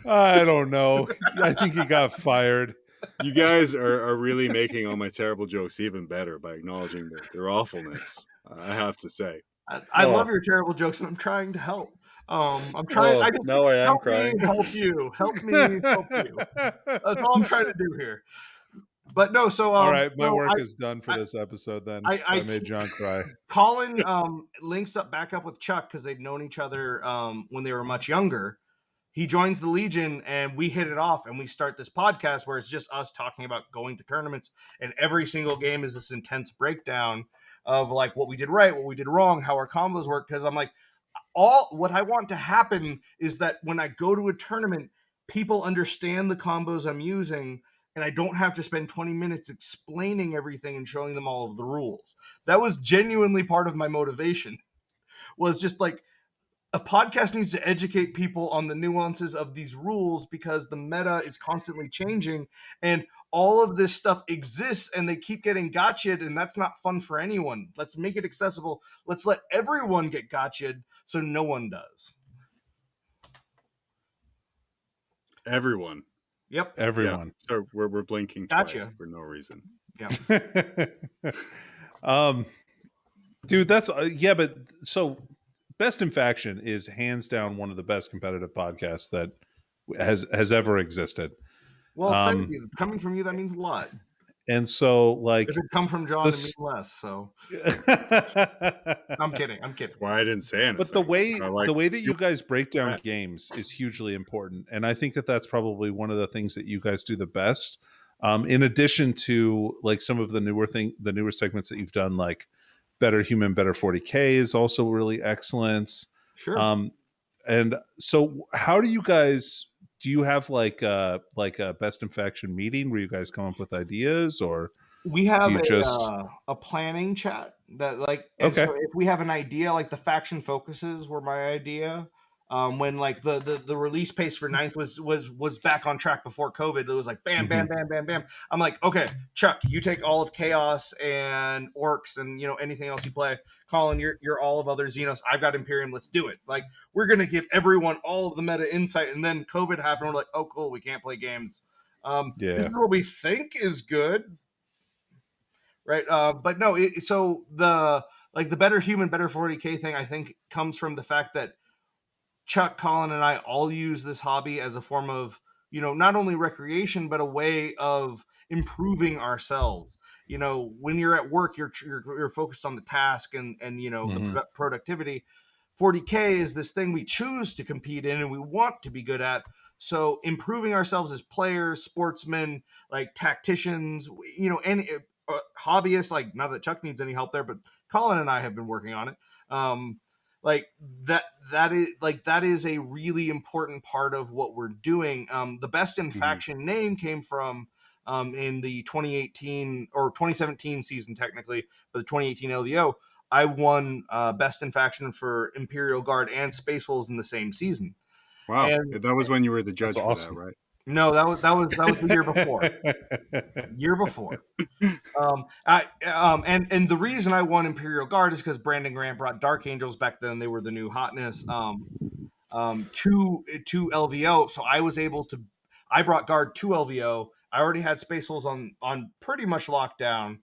I don't know. I think he got fired. You guys are really making all my terrible jokes even better by acknowledging their awfulness. I have to say. I love your terrible jokes, and I'm trying to help. I'm trying. Now I am crying. Help me help you. That's all I'm trying to do here. But no, so all right, my work is done for this episode. Then I made John cry. Colin links back up with Chuck because they'd known each other when they were much younger. He joins the Legion and we hit it off, and we start this podcast where it's just us talking about going to tournaments, and every single game is this intense breakdown of like what we did right, what we did wrong, how our combos work. Because I'm like, all what I want to happen is that when I go to a tournament, people understand the combos I'm using, and I don't have to spend 20 minutes explaining everything and showing them all of the rules. That was genuinely part of my motivation. Was just like, a podcast needs to educate people on the nuances of these rules because the meta is constantly changing and all of this stuff exists and they keep getting gotcha'd, and that's not fun for anyone. Let's make it accessible. Let's let everyone get gotcha'd so no one does. Everyone. Yep. Everyone. Yeah. So we're blinking twice for no reason. Yeah. Dude, that's yeah, but so Best in Faction is hands down one of the best competitive podcasts that has ever existed. Well, thank you. Coming from you, that means a lot. And so, like, if it come from John, it means less. So, I'm kidding. Why I didn't say anything. But the way that you guys break down games is hugely important, and I think that that's probably one of the things that you guys do the best. In addition to like some of the newer segments that you've done, like Better Human, Better 40K is also really excellent. Sure. And so how do you guys? Do you have like a Best in Faction meeting where you guys come up with ideas, or we have a planning chat that like okay. So if we have an idea, like the faction focuses were my idea. When like the release pace for 9th was back on track before COVID, it was like bam, bam, bam, bam, bam. I'm like, okay, Chuck, you take all of Chaos and Orcs and anything else you play. Colin, you're all of other Xenos. I've got Imperium. Let's do it. Like we're gonna give everyone all of the meta insight. And then COVID happened. We're like, oh cool, we can't play games. This is what we think is good, right? But no. So the Better Human, Better 40K thing, I think comes from the fact that Chuck, Colin, and I all use this hobby as a form of, not only recreation, but a way of improving ourselves. When you're at work, you're focused on the task and the productivity. 40K is this thing we choose to compete in and we want to be good at. So improving ourselves as players, sportsmen, like tacticians, any hobbyists, like not that Chuck needs any help there, but Colin and I have been working on it. That is a really important part of what we're doing. The Best in Faction name came from in the 2018 or 2017 season, technically, but the 2018 LVO. I won Best in Faction for Imperial Guard and Space Wolves in the same season. Wow, and that was when you were the judge for that, right? No, that was the year before. And the reason I won Imperial Guard is because Brandon Grant brought Dark Angels back then. They were the new hotness to LVO. So I brought Guard to LVO. I already had Space Wolves on pretty much lockdown,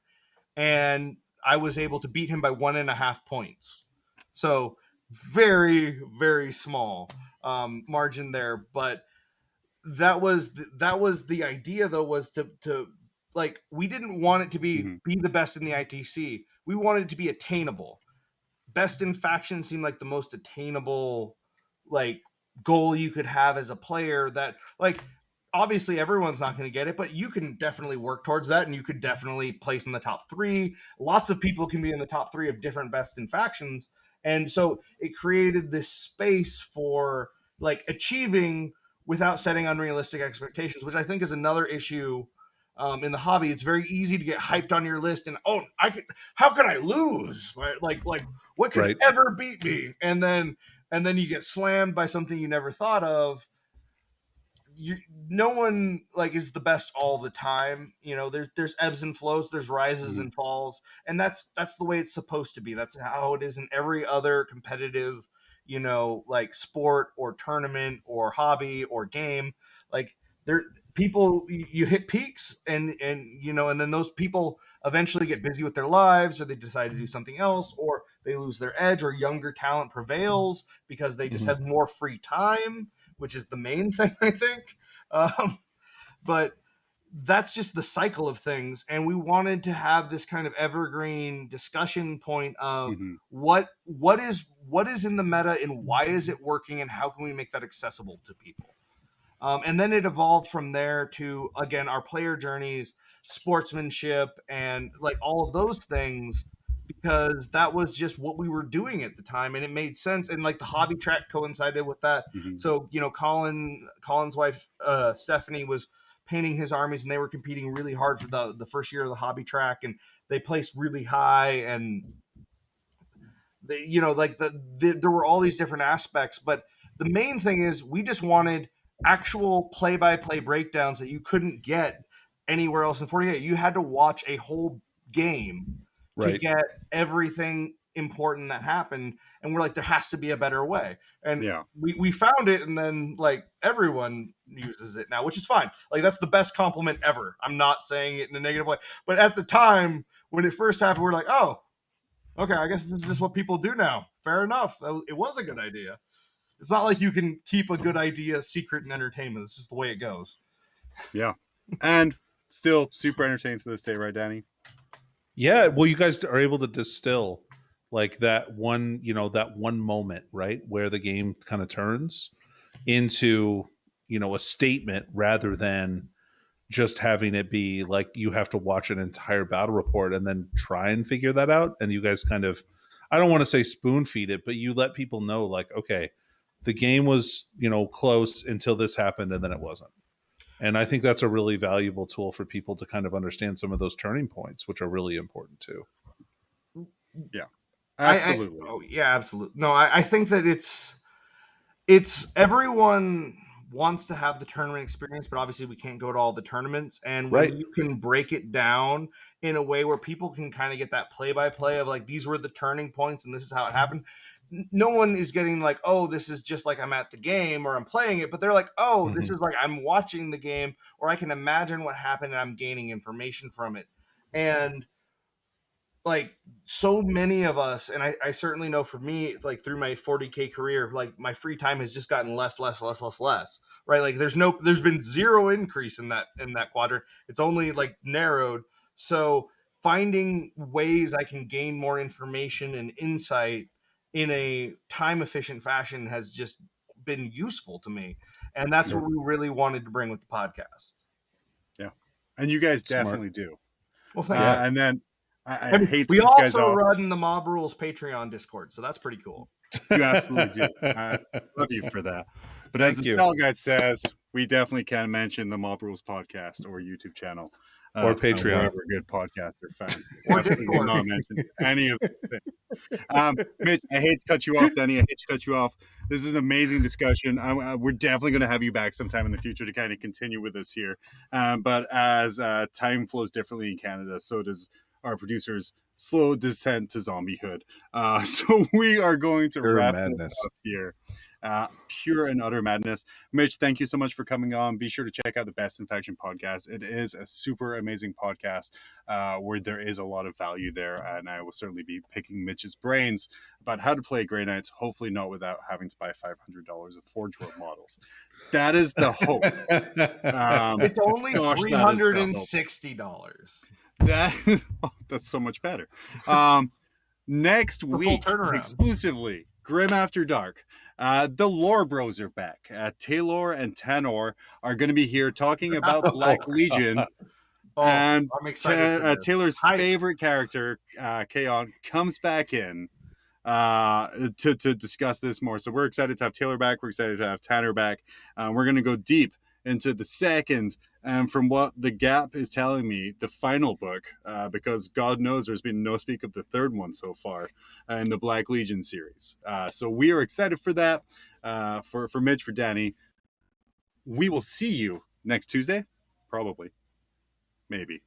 and I was able to beat him by 1.5 points. So very, very small margin there, but that was the idea though, was to like, we didn't want it to be the best in the ITC. We wanted it to be attainable. Best in Faction seemed like the most attainable like goal you could have as a player, that like obviously everyone's not going to get it, but you can definitely work towards that, and you could definitely place in the top 3. Lots of people can be in the top 3 of different Best in Factions. And so it created this space for like achieving without setting unrealistic expectations, which I think is another issue in the hobby. It's very easy to get hyped on your list and how could I lose? Right? Like what could ever beat me? And then you get slammed by something you never thought of. No one like is the best all the time. There's ebbs and flows, there's rises and falls, and that's the way it's supposed to be. That's how it is in every other competitive like sport or tournament or hobby or game. Like you hit peaks and then those people eventually get busy with their lives, or they decide to do something else, or they lose their edge, or younger talent prevails because they just have more free time, which is the main thing, I think. But that's just the cycle of things. And we wanted to have this kind of evergreen discussion point of what is in the meta and why is it working, and how can we make that accessible to people? And then it evolved from there to, again, our player journeys, sportsmanship, and like all of those things because that was just what we were doing at the time, and it made sense. And like the hobby track coincided with that. Mhm. So Colin's wife Stephanie was painting his armies, and they were competing really hard for the first year of the hobby track, and they placed really high. And they, like there were all these different aspects, but the main thing is we just wanted actual play-by-play breakdowns that you couldn't get anywhere else in 48. You had to watch a whole game to Right. get everything important that happened, and we're like, there has to be a better way. And Yeah. we found it, and then like everyone uses it now, which is fine. Like that's the best compliment ever. I'm not saying it in a negative way, but at the time when it first happened, we're like, oh, okay, I guess this is just what people do now. Fair enough. It was a good idea. It's not like you can keep a good idea secret in entertainment. This is the way it goes. Yeah. And still super entertaining to this day, right, Danny? Yeah, well, you guys are able to distill like that one, that one moment, right, where the game kind of turns into, a statement rather than just having it be like you have to watch an entire battle report and then try and figure that out. And you guys kind of, I don't want to say spoon feed it, but you let people know like, okay, the game was, close until this happened and then it wasn't. And I think that's a really valuable tool for people to kind of understand some of those turning points, which are really important too. Yeah. Absolutely. Oh yeah, absolutely. No, I think that it's everyone wants to have the tournament experience, but obviously we can't go to all the tournaments. And when Right. you can break it down in a way where people can kind of get that play by play of like, these were the turning points and this is how it happened. No one is getting like, oh, this is just like I'm at the game or I'm playing it, but they're like, oh, this is like I'm watching the game, or I can imagine what happened and I'm gaining information from it. And like so many of us, and I certainly know for me, like through my 40K career, like my free time has just gotten less, right? Like there's been zero increase in that quadrant. It's only like narrowed. So finding ways I can gain more information and insight in a time efficient fashion has just been useful to me. And that's Sure. what we really wanted to bring with the podcast. Yeah. And you guys Smart. definitely do. Well, thank you. And then I hate to we cut you guys also off. run the Mob Rules Patreon Discord, so that's pretty cool. You absolutely do. I love you for that. But as Thank the you. Style Guide says, we definitely can mention the Mob Rules podcast or YouTube channel. Or Patreon. Wherever a good podcaster found. Or Absolutely Discord. not mention any of it. Mitch, I hate to cut you off, Danny. I hate to cut you off. This is an amazing discussion. We're definitely going to have you back sometime in the future to kind of continue with us here. But as time flows differently in Canada, so does our producer's slow descent to zombiehood. So we are going to wrap this up here. Pure and utter madness. Mitch, thank you so much for coming on. Be sure to check out the Best Infection podcast. It is a super amazing podcast where there is a lot of value there, and I will certainly be picking Mitch's brains about how to play Grey Knights, hopefully not without having to buy $500 of Forge World models. That is the hope. It's only $360. That's so much better. Next week, exclusively, Grim After Dark. The Lore Bros are back. Taylor and Tanor are going to be here talking about Black Legion. And I'm excited. Taylor's favorite character, Kaon, comes back in to discuss this more. So we're excited to have Taylor back. We're excited to have Tanner back. We're going to go deep into the second, and from what the Gap is telling me, the final book, because God knows there's been no speak of the third one so far in the Black Legion series. So we are excited for that. For Mitch, for Danny, we will see you next Tuesday, probably, maybe.